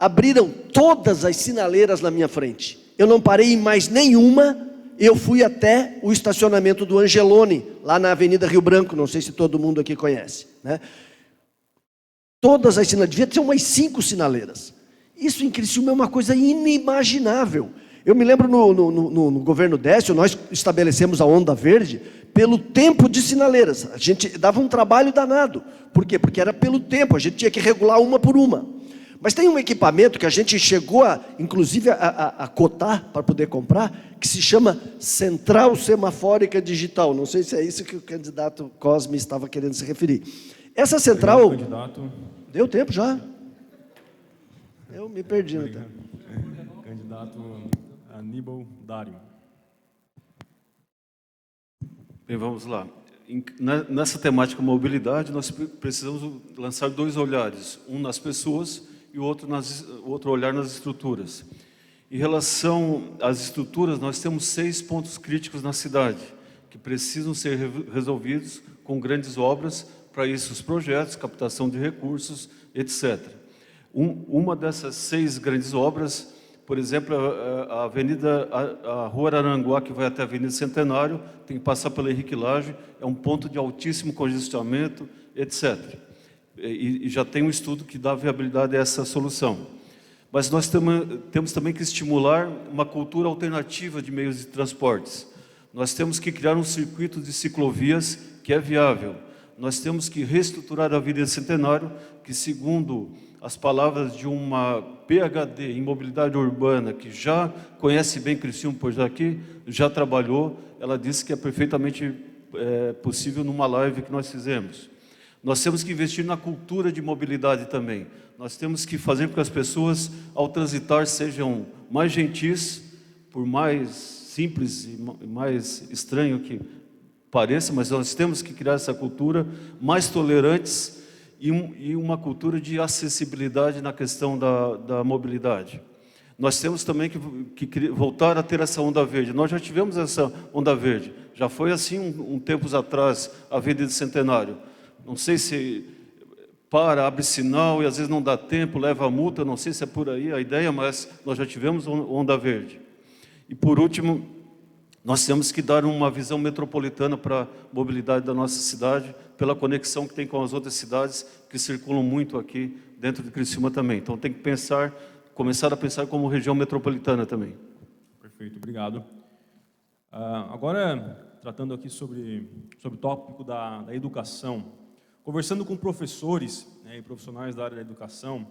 abriram todas as sinaleiras na minha frente. Eu não parei em mais nenhuma, eu fui até o estacionamento do Angelone, lá na Avenida Rio Branco, não sei se todo mundo aqui conhece, né? Todas as sinaleiras, devia ter umas 5 sinaleiras. Isso em Criciúma é uma coisa inimaginável. Eu me lembro no governo Décio, nós estabelecemos a onda verde pelo tempo de sinaleiras. A gente dava um trabalho danado. Por quê? Porque era pelo tempo, a gente tinha que regular uma por uma. Mas tem um equipamento que a gente chegou, inclusive, a cotar para poder comprar, que se chama Central Semafórica Digital. Não sei se é isso que o candidato Cosme estava querendo se referir. Essa central... Obrigado, candidato. Deu tempo já? Eu me perdi. Até. Candidato Aníbal Dário. Bem, vamos lá. Nessa temática mobilidade, nós precisamos lançar dois olhares, um nas pessoas e o outro olhar nas estruturas. Em relação às estruturas, nós temos 6 pontos críticos na cidade, que precisam ser resolvidos com grandes obras, para isso os projetos, captação de recursos, etc. Uma dessas 6 grandes obras, por exemplo, a Rua Araranguá, que vai até a Avenida Centenário, tem que passar pela Henrique Lage, é um ponto de altíssimo congestionamento, etc. E já tem um estudo que dá viabilidade a essa solução. Mas nós temos também que estimular uma cultura alternativa de meios de transportes. Nós temos que criar um circuito de ciclovias que é viável. Nós temos que reestruturar a Avenida Centenário, que, segundo as palavras de uma PhD em mobilidade urbana, que já conhece bem Criciúma, pois aqui já trabalhou, ela disse que é perfeitamente possível numa live que nós fizemos. Nós temos que investir na cultura de mobilidade também. Nós temos que fazer com que as pessoas, ao transitar, sejam mais gentis, por mais simples e mais estranho que pareça, mas nós temos que criar essa cultura, mais tolerantes e uma cultura de acessibilidade na questão da mobilidade. Nós temos também que voltar a ter essa onda verde. Nós já tivemos essa onda verde. Já foi assim um tempos atrás, a Avenida Centenário. Não sei se abre sinal e às vezes não dá tempo, leva a multa, não sei se é por aí a ideia, mas nós já tivemos onda verde. E por último, nós temos que dar uma visão metropolitana para a mobilidade da nossa cidade, pela conexão que tem com as outras cidades que circulam muito aqui dentro de Criciúma também. Então tem que começar a pensar como região metropolitana também. Perfeito, obrigado. Agora, tratando aqui sobre o tópico da educação, conversando com professores, né, e profissionais da área da educação,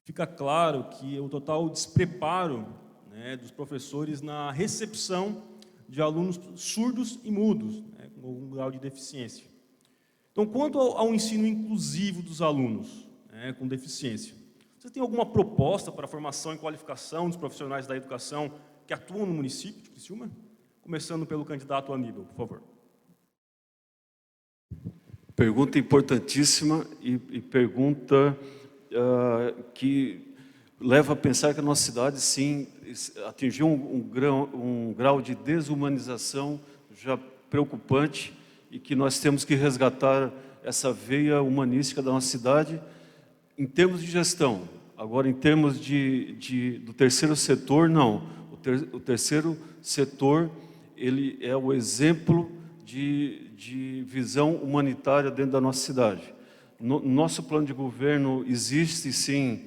fica claro que o total despreparo, né, dos professores na recepção de alunos surdos e mudos, né, com algum grau de deficiência. Então, quanto ao ensino inclusivo dos alunos, né, com deficiência, você tem alguma proposta para a formação e qualificação dos profissionais da educação que atuam no município de Criciúma? Começando pelo candidato Aníbal, por favor. Pergunta importantíssima e pergunta que leva a pensar que a nossa cidade, sim, atingiu um grau de desumanização já preocupante e que nós temos que resgatar essa veia humanística da nossa cidade em termos de gestão. Agora, em termos do terceiro setor, não. O terceiro setor, ele é o exemplo de visão humanitária dentro da nossa cidade. No nosso plano de governo existe, sim,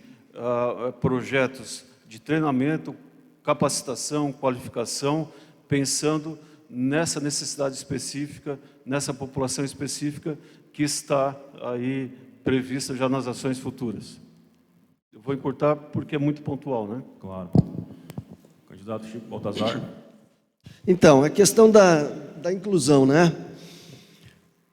projetos de treinamento, capacitação, qualificação, pensando nessa necessidade específica, nessa população específica que está aí prevista já nas ações futuras. Eu vou encurtar porque é muito pontual, né? Claro. Candidato Chico Baltazar. Então, a questão da inclusão, né?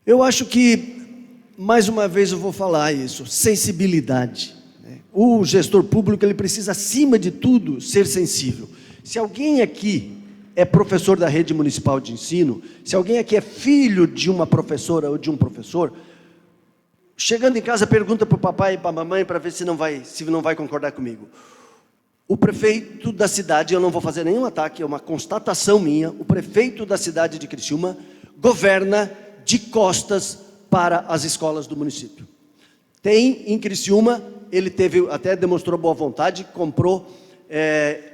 Eu acho que, mais uma vez eu vou falar isso, sensibilidade. Né? O gestor público, ele precisa, acima de tudo, ser sensível. Se alguém aqui é professor da rede municipal de ensino, se alguém aqui é filho de uma professora ou de um professor, chegando em casa, pergunta para o papai e para a mamãe para ver se não vai concordar comigo. O prefeito da cidade, eu não vou fazer nenhum ataque, é uma constatação minha, o prefeito da cidade de Criciúma governa de costas para as escolas do município. Tem em Criciúma, ele até demonstrou boa vontade, comprou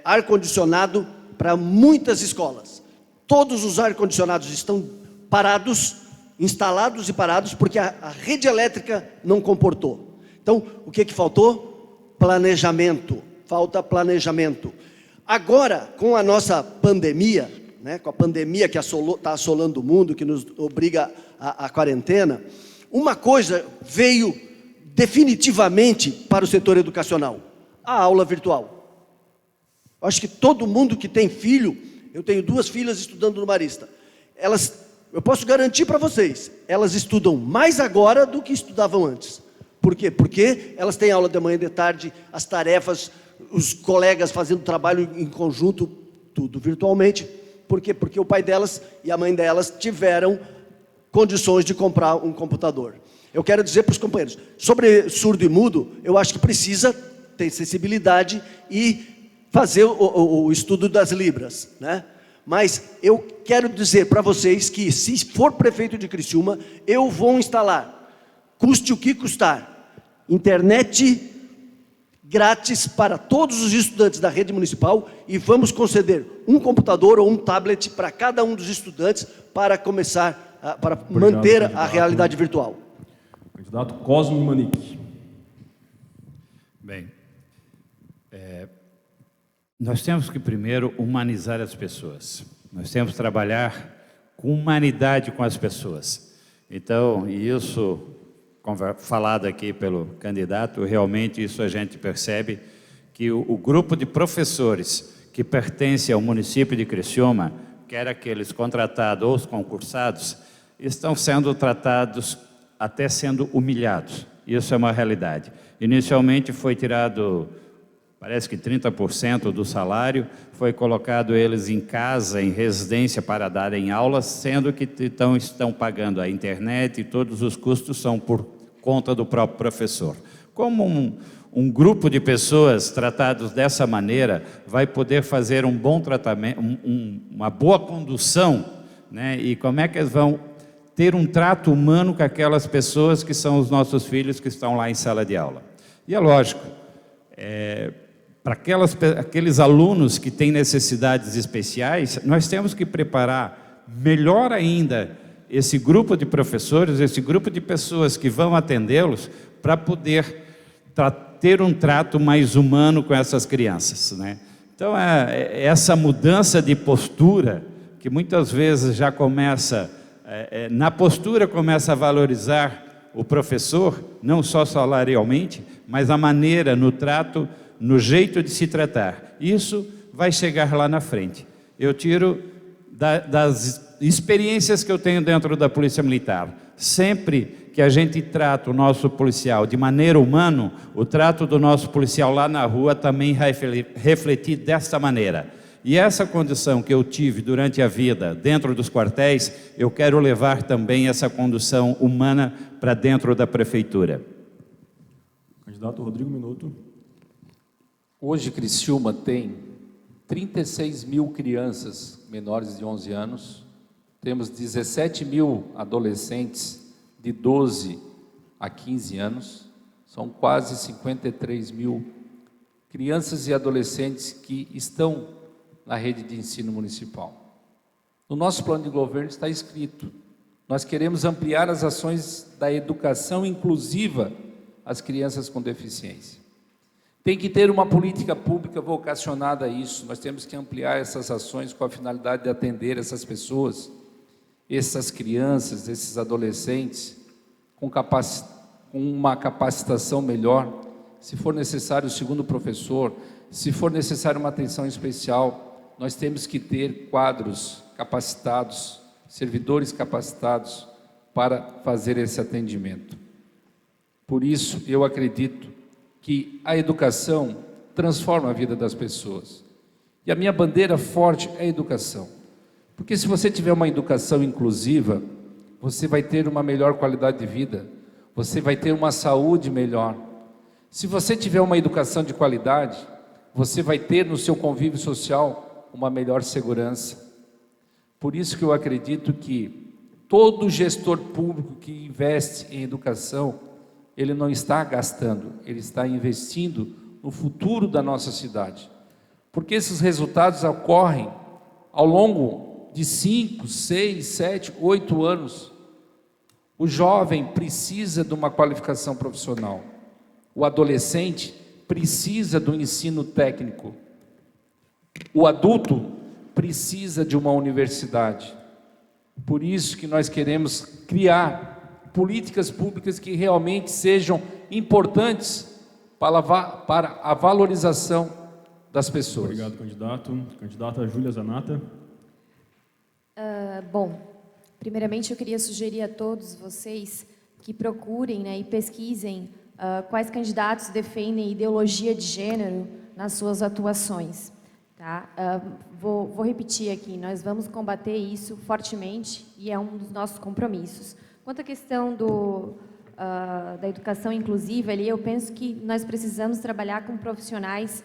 ar-condicionado para muitas escolas. Todos os ar-condicionados estão parados, instalados e parados, porque a rede elétrica não comportou. Então, o que faltou? Planejamento. falta planejamento. Agora, com a nossa pandemia, né, com a pandemia que está assolando o mundo, que nos obriga à quarentena, uma coisa veio definitivamente para o setor educacional: a aula virtual. Acho que todo mundo que tem filho, eu tenho 2 filhas estudando no Marista, eu posso garantir para vocês, elas estudam mais agora do que estudavam antes. Por quê? Porque elas têm aula de manhã e de tarde, as tarefas, os colegas fazendo trabalho em conjunto, tudo virtualmente. Por quê? Porque o pai delas e a mãe delas tiveram condições de comprar um computador. Eu quero dizer para os companheiros, sobre surdo e mudo, eu acho que precisa ter sensibilidade e fazer o estudo das libras, né? Mas eu quero dizer para vocês que, se for prefeito de Criciúma, eu vou instalar, custe o que custar, internet grátis para todos os estudantes da rede municipal, e vamos conceder um computador ou um tablet para cada um dos estudantes para começar, para manter a realidade virtual. Candidato Cosme Manique. Bem, nós temos que primeiro humanizar as pessoas. Nós temos que trabalhar com humanidade com as pessoas. Então, e isso falado aqui pelo candidato, realmente isso a gente percebe que o grupo de professores que pertence ao município de Criciúma, quer aqueles contratados ou os concursados, estão sendo tratados, até sendo humilhados. Isso é uma realidade. Inicialmente foi tirado, parece que 30% do salário, foi colocado eles em casa, em residência para darem aulas, sendo que estão pagando a internet e todos os custos são por conta do próprio professor. Como um grupo de pessoas tratados dessa maneira vai poder fazer um bom tratamento, uma boa condução, né? E como é que eles vão ter um trato humano com aquelas pessoas que são os nossos filhos que estão lá em sala de aula? E é lógico, para aqueles alunos que têm necessidades especiais, nós temos que preparar melhor ainda esse grupo de professores, esse grupo de pessoas que vão atendê-los, para poder ter um trato mais humano com essas crianças, né? Então, essa mudança de postura, que muitas vezes já começa, na postura começa a valorizar o professor, não só salarialmente, mas a maneira, no trato, no jeito de se tratar. Isso vai chegar lá na frente. Eu tiro das experiências que eu tenho dentro da Polícia Militar. Sempre que a gente trata o nosso policial de maneira humana, o trato do nosso policial lá na rua também vai refletir dessa maneira. E essa condição que eu tive durante a vida dentro dos quartéis, eu quero levar também essa condução humana para dentro da prefeitura. Candidato Rodrigo Minuto. Hoje, Criciúma tem 36 mil crianças menores de 11 anos, temos 17 mil adolescentes de 12 a 15 anos, são quase 53 mil crianças e adolescentes que estão na rede de ensino municipal. No nosso plano de governo está escrito, nós queremos ampliar as ações da educação inclusiva às crianças com deficiência. Tem que ter uma política pública vocacionada a isso, nós temos que ampliar essas ações com a finalidade de atender essas pessoas, essas crianças, esses adolescentes, com uma capacitação melhor, se for necessário o segundo professor, se for necessário uma atenção especial, nós temos que ter quadros capacitados, servidores capacitados para fazer esse atendimento. Por isso, eu acredito que a educação transforma a vida das pessoas. E a minha bandeira forte é a educação. Porque se você tiver uma educação inclusiva, você vai ter uma melhor qualidade de vida, você vai ter uma saúde melhor. Se você tiver uma educação de qualidade, você vai ter no seu convívio social uma melhor segurança. Por isso que eu acredito que todo gestor público que investe em educação, ele não está gastando, ele está investindo no futuro da nossa cidade. Porque esses resultados ocorrem ao longo de 5, 6, 7, 8 anos. O jovem precisa de uma qualificação profissional. O adolescente precisa do ensino técnico. O adulto precisa de uma universidade. Por isso que nós queremos criar políticas públicas que realmente sejam importantes para a valorização das pessoas. Obrigado, candidato. Candidata Júlia Zanata. Bom, primeiramente eu queria sugerir a todos vocês que procurem, né, e pesquisem quais candidatos defendem ideologia de gênero nas suas atuações. Tá? Vou repetir aqui, nós vamos combater isso fortemente e é um dos nossos compromissos. Quanto à questão da educação inclusiva, ali, eu penso que nós precisamos trabalhar com profissionais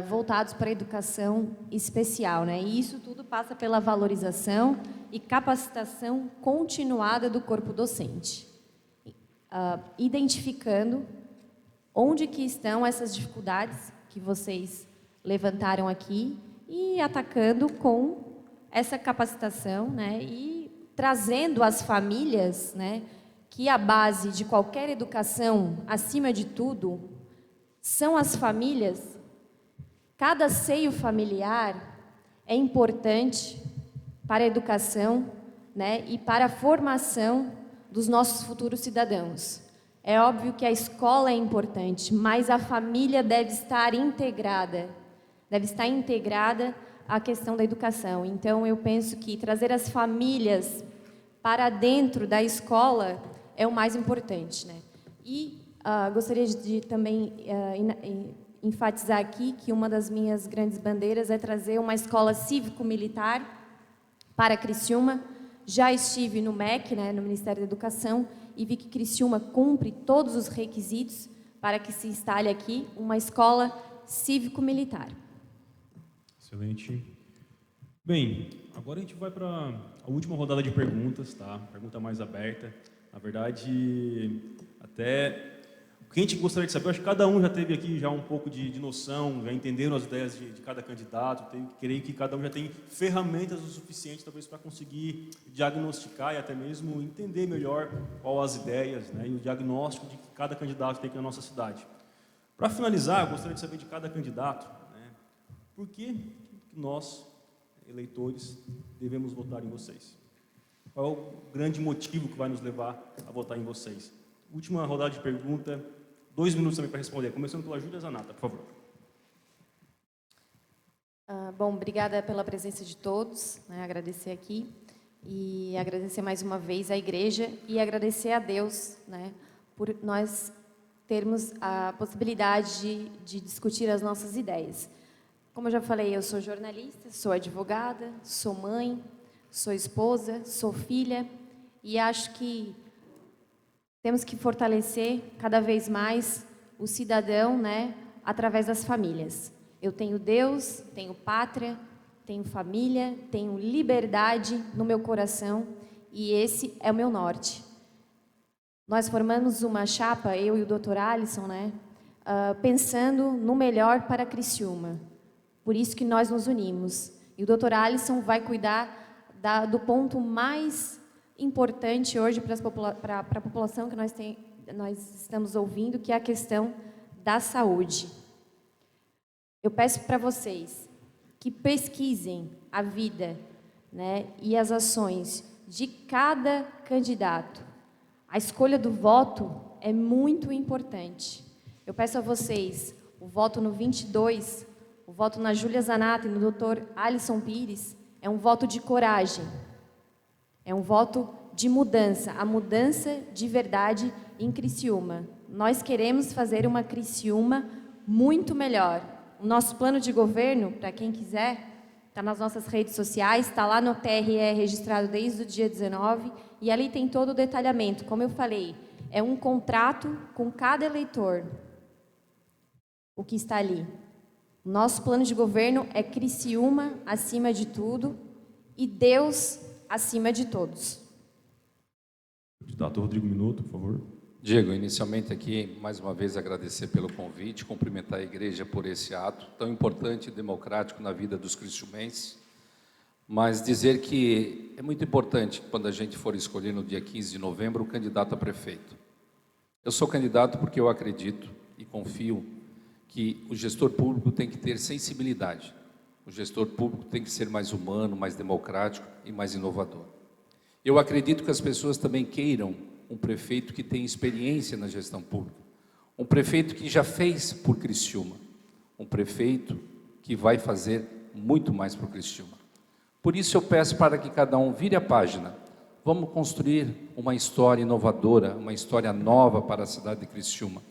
voltados para a educação especial, né? E isso tudo passa pela valorização e capacitação continuada do corpo docente, identificando onde que estão essas dificuldades que vocês levantaram aqui e atacando com essa capacitação, né? E trazendo às famílias, né, que a base de qualquer educação, acima de tudo, são as famílias. Cada seio familiar é importante para a educação, né, e para a formação dos nossos futuros cidadãos. É óbvio que a escola é importante, mas a família deve estar integrada à questão da educação. Então, eu penso que trazer as famílias para dentro da escola é o mais importante, né? E gostaria de também enfatizar aqui que uma das minhas grandes bandeiras é trazer uma escola cívico-militar para Criciúma. Já estive no MEC, né, no Ministério da Educação, e vi que Criciúma cumpre todos os requisitos para que se instale aqui uma escola cívico-militar. Excelente. Bem, agora a gente vai para a última rodada de perguntas, tá? Pergunta mais aberta. Na verdade, até o que a gente gostaria de saber, eu acho que cada um já teve aqui já um pouco de noção, já entenderam as ideias de cada candidato, creio que cada um já tem ferramentas o suficiente, talvez, para conseguir diagnosticar e até mesmo entender melhor qual as ideias, né, e o diagnóstico de que cada candidato tem aqui na nossa cidade. Para finalizar, eu gostaria de saber de cada candidato, né, por que nós, eleitores, devemos votar em vocês? Qual é o grande motivo que vai nos levar a votar em vocês? Última rodada de pergunta, 2 minutos também para responder. Começando pela Júlia Zanata, por favor. Bom, obrigada pela presença de todos, né, agradecer aqui e agradecer mais uma vez à igreja e agradecer a Deus, né, por nós termos a possibilidade de discutir as nossas ideias. Como eu já falei, eu sou jornalista, sou advogada, sou mãe, sou esposa, sou filha e acho que temos que fortalecer cada vez mais o cidadão, né, através das famílias. Eu tenho Deus, tenho pátria, tenho família, tenho liberdade no meu coração e esse é o meu norte. Nós formamos uma chapa, eu e o Dr. Alisson, né, pensando no melhor para Criciúma. Por isso que nós nos unimos. E o Dr. Alisson vai cuidar do ponto mais importante hoje para a população que nós estamos ouvindo, que é a questão da saúde. Eu peço para vocês que pesquisem a vida, né, e as ações de cada candidato. A escolha do voto é muito importante. Eu peço a vocês o voto no 22, o voto na Júlia Zanata e no Dr. Alisson Pires, é um voto de coragem, é um voto de mudança, a mudança de verdade em Criciúma. Nós queremos fazer uma Criciúma muito melhor. O nosso plano de governo, para quem quiser, está nas nossas redes sociais, está lá no TRE registrado desde o dia 19, e ali tem todo o detalhamento. Como eu falei, é um contrato com cada eleitor, o que está ali. O nosso plano de governo é Criciúma acima de tudo e Deus acima de todos. Candidato Rodrigo Minuto, por favor. Diego, inicialmente aqui, mais uma vez, agradecer pelo convite, cumprimentar a igreja por esse ato tão importante e democrático na vida dos criciumenses, mas dizer que é muito importante, quando a gente for escolher no dia 15 de novembro, o candidato a prefeito. Eu sou candidato porque eu acredito e confio que o gestor público tem que ter sensibilidade. O gestor público tem que ser mais humano, mais democrático e mais inovador. Eu acredito que as pessoas também queiram um prefeito que tem experiência na gestão pública, um prefeito que já fez por Criciúma, um prefeito que vai fazer muito mais por Criciúma. Por isso eu peço para que cada um vire a página. Vamos construir uma história inovadora, uma história nova para a cidade de Criciúma.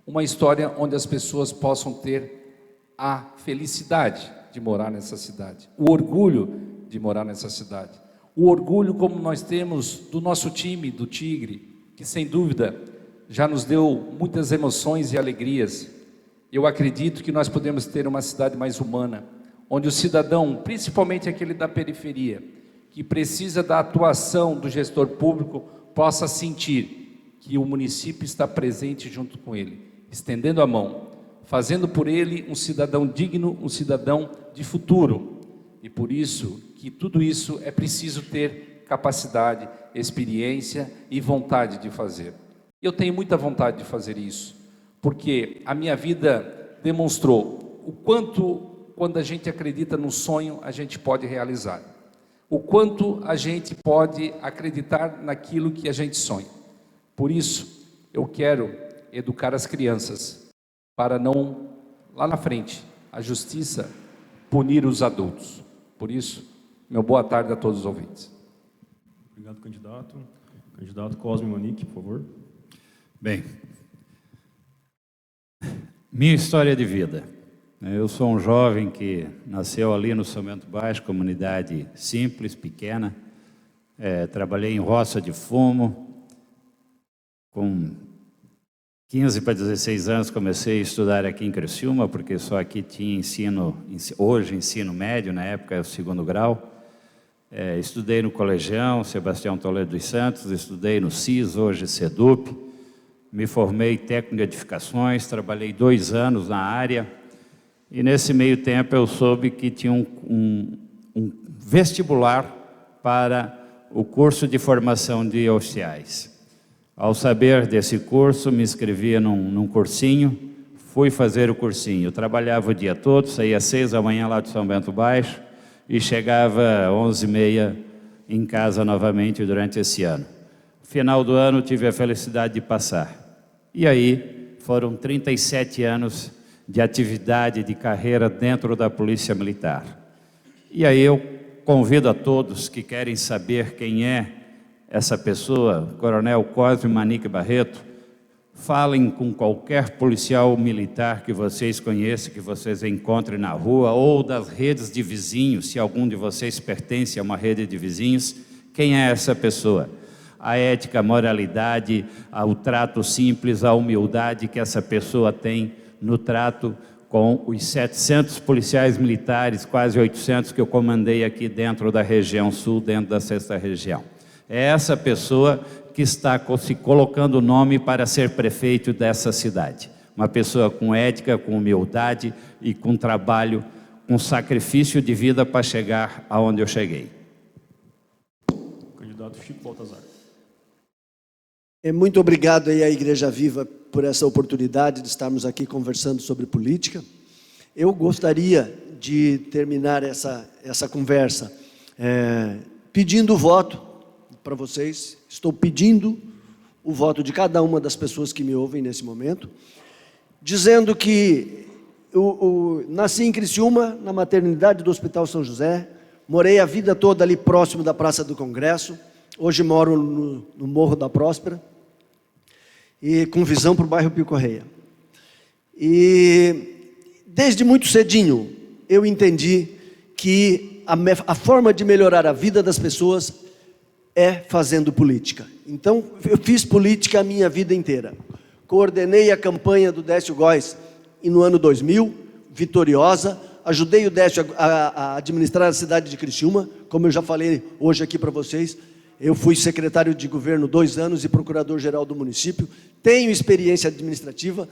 Uma história onde as pessoas possam ter a felicidade de morar nessa cidade, o orgulho de morar nessa cidade, o orgulho como nós temos do nosso time, do Tigre, que sem dúvida já nos deu muitas emoções e alegrias. Eu acredito que nós podemos ter uma cidade mais humana, onde o cidadão, principalmente aquele da periferia, que precisa da atuação do gestor público, possa sentir que o município está presente junto com ele, estendendo a mão, fazendo por ele um cidadão digno, um cidadão de futuro. E por isso, que tudo isso é preciso ter capacidade, experiência e vontade de fazer. Eu tenho muita vontade de fazer isso, porque a minha vida demonstrou o quanto, quando a gente acredita no sonho, a gente pode realizar. O quanto a gente pode acreditar naquilo que a gente sonha. Por isso, eu quero educar as crianças, para não, lá na frente, a justiça punir os adultos. Por isso, meu boa tarde a todos os ouvintes. Obrigado, candidato. Candidato Cosme Manique, por favor. Bem, minha história de vida. Eu sou um jovem que nasceu ali no São Bento Baixo, comunidade simples, pequena. Trabalhei em roça de fumo. Com 15 para 16 anos comecei a estudar aqui em Criciúma, porque só aqui tinha ensino médio, na época o 2º grau. Estudei no Colegião Sebastião Toledo dos Santos, estudei no CIS, hoje SEDUP. Me formei técnico de edificações, trabalhei 2 anos na área. E nesse meio tempo eu soube que tinha um vestibular para o curso de formação de oficiais. Ao saber desse curso, me inscrevi num cursinho, fui fazer o cursinho. Eu trabalhava o dia todo, saía às 6 da manhã lá de São Bento Baixo e chegava às 11h30 em casa novamente durante esse ano. No final do ano tive a felicidade de passar. E aí foram 37 anos de atividade, de carreira dentro da Polícia Militar. E aí eu convido a todos que querem saber quem é essa pessoa, Coronel Cosme Manique Barreto, falem com qualquer policial militar que vocês conheçam, que vocês encontrem na rua, ou das redes de vizinhos, se algum de vocês pertence a uma rede de vizinhos, quem é essa pessoa? A ética, a moralidade, o trato simples, a humildade que essa pessoa tem no trato com os 700 policiais militares, quase 800 que eu comandei aqui dentro da região sul, dentro da 6ª região. É essa pessoa que está se colocando o nome para ser prefeito dessa cidade. Uma pessoa com ética, com humildade e com trabalho, com sacrifício de vida para chegar aonde eu cheguei. Candidato Chico Baltazar. Muito obrigado aí à Igreja Viva por essa oportunidade de estarmos aqui conversando sobre política. Eu gostaria de terminar essa conversa pedindo o voto para vocês. Estou pedindo o voto de cada uma das pessoas que me ouvem nesse momento, dizendo que nasci em Criciúma, na maternidade do Hospital São José, morei a vida toda ali próximo da Praça do Congresso, hoje moro no Morro da Próspera, e com visão para o bairro Pio Correia. E desde muito cedinho eu entendi que a forma de melhorar a vida das pessoas é fazendo política. Então eu fiz política a minha vida inteira. Coordenei a campanha do Décio Góes no ano 2000, vitoriosa. Ajudei o Décio a administrar a cidade de Criciúma, como eu já falei hoje aqui para vocês. Eu fui secretário de governo 2 anos e procurador-geral do município. Tenho experiência administrativa.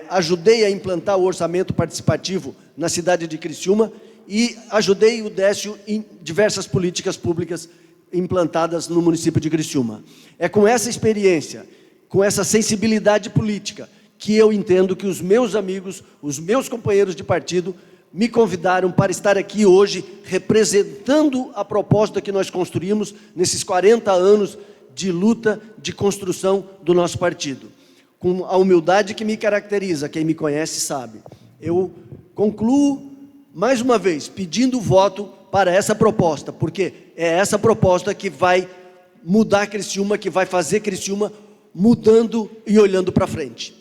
Ajudei a implantar o orçamento participativo na cidade de Criciúma e ajudei o Décio em diversas políticas públicas implantadas no município de Criciúma. É com essa experiência, com essa sensibilidade política, que eu entendo que os meus amigos, os meus companheiros de partido, me convidaram para estar aqui hoje, representando a proposta que nós construímos nesses 40 anos de luta, de construção do nosso partido. Com a humildade que me caracteriza, quem me conhece sabe. Eu concluo, mais uma vez, pedindo voto para essa proposta, porque é essa proposta que vai mudar Criciúma, que vai fazer Criciúma mudando e olhando para frente.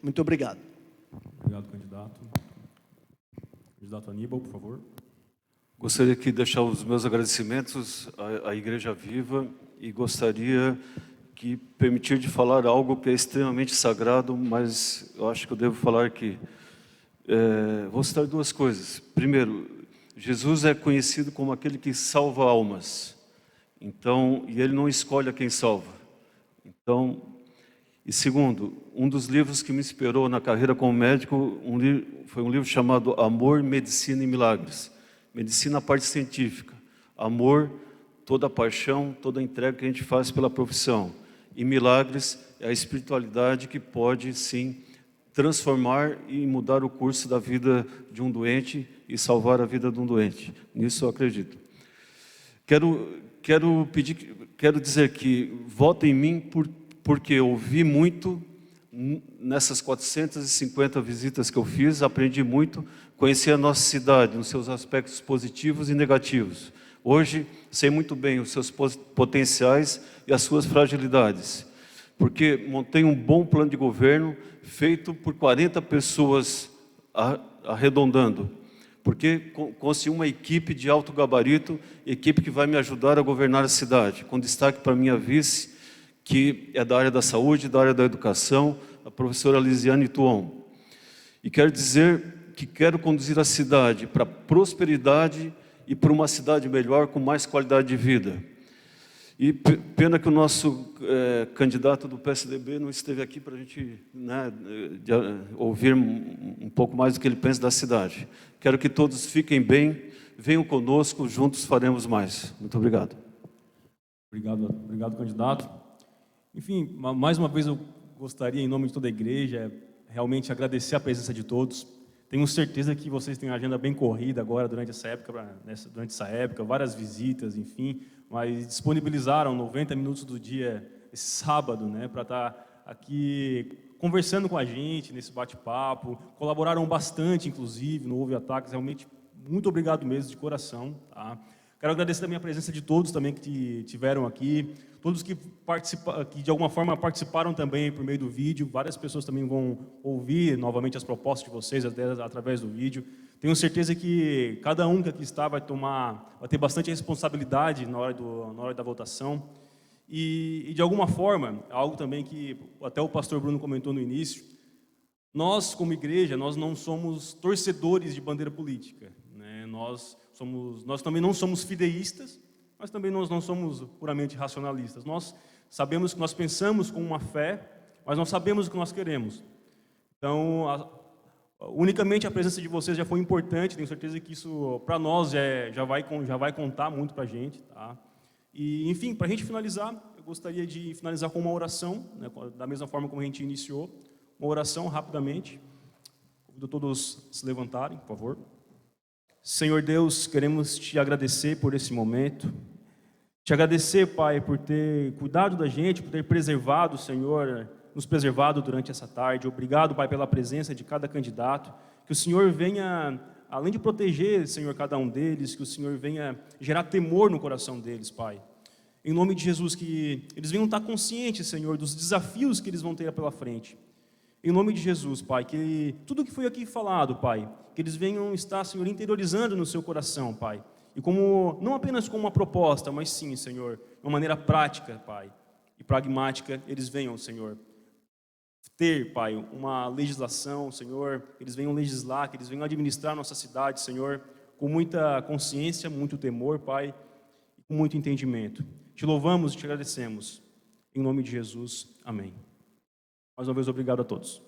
Muito obrigado. Obrigado, candidato. Candidato Aníbal, por favor. Gostaria aqui de deixar os meus agradecimentos à Igreja Viva e gostaria que permitir de falar algo que é extremamente sagrado, mas eu acho que eu devo falar aqui. Vou citar duas coisas. Primeiro, Jesus é conhecido como aquele que salva almas. Então, e ele não escolhe a quem salva. Então, e segundo, um dos livros que me inspirou na carreira como médico foi um livro chamado Amor, Medicina e Milagres. Medicina, a parte científica. Amor, toda a paixão, toda a entrega que a gente faz pela profissão. E milagres é a espiritualidade que pode, sim, transformar e mudar o curso da vida de um doente e salvar a vida de um doente. Nisso eu acredito. Quero dizer que votem em mim porque eu ouvi muito nessas 450 visitas que eu fiz, aprendi muito, conheci a nossa cidade nos seus aspectos positivos e negativos. Hoje, sei muito bem os seus potenciais e as suas fragilidades, porque montei um bom plano de governo feito por 40 pessoas arredondando, porque consegui uma equipe de alto gabarito, equipe que vai me ajudar a governar a cidade, com destaque para a minha vice, que é da área da saúde, da área da educação, a professora Lisiane Tuon. E quero dizer que quero conduzir a cidade para a prosperidade e para uma cidade melhor, com mais qualidade de vida. E pena que o nosso candidato do PSDB não esteve aqui para a gente ouvir um pouco mais do que ele pensa da cidade. Quero que todos fiquem bem, venham conosco, juntos faremos mais. Muito obrigado. Obrigado, candidato. Enfim, mais uma vez eu gostaria, em nome de toda a igreja, realmente agradecer a presença de todos. Tenho certeza que vocês têm uma agenda bem corrida agora durante essa época, várias visitas, enfim, mas disponibilizaram 90 minutos do dia, esse sábado, né, para estar aqui conversando com a gente nesse bate-papo, colaboraram bastante, inclusive, não houve ataques, realmente, muito obrigado mesmo, de coração, tá? Quero agradecer também a presença de todos também que tiveram aqui, todos que de alguma forma participaram também por meio do vídeo, várias pessoas também vão ouvir novamente as propostas de vocês através do vídeo. Tenho certeza que cada um que aqui está vai ter bastante responsabilidade na hora da votação. E de alguma forma, algo também que até o pastor Bruno comentou no início, nós como igreja, nós não somos torcedores de bandeira política, né? Nós também não somos fideístas, mas também nós não somos puramente racionalistas. Nós sabemos que nós pensamos com uma fé, mas não sabemos o que nós queremos. Então, unicamente a presença de vocês já foi importante, tenho certeza que isso, para nós, já vai contar muito para a gente. Tá? E, enfim, para a gente finalizar, eu gostaria de finalizar com uma oração, né, da mesma forma como a gente iniciou, uma oração rapidamente. Convido todos a se levantarem, por favor. Senhor Deus, queremos te agradecer por esse momento, te agradecer, Pai, por ter cuidado da gente, por ter preservado, Senhor, nos preservado durante essa tarde. Obrigado, Pai, pela presença de cada candidato, que o Senhor venha, além de proteger, Senhor, cada um deles, que o Senhor venha gerar temor no coração deles, Pai. Em nome de Jesus, que eles venham estar conscientes, Senhor, dos desafios que eles vão ter pela frente. Em nome de Jesus, Pai, que tudo que foi aqui falado, Pai, que eles venham estar, Senhor, interiorizando no seu coração, Pai. E não apenas como uma proposta, mas sim, Senhor, de uma maneira prática, Pai, e pragmática, eles venham, Senhor, ter, Pai, uma legislação, Senhor, que eles venham legislar, que eles venham administrar a nossa cidade, Senhor, com muita consciência, muito temor, Pai, e com muito entendimento. Te louvamos e te agradecemos. Em nome de Jesus, amém. Mais uma vez, obrigado a todos.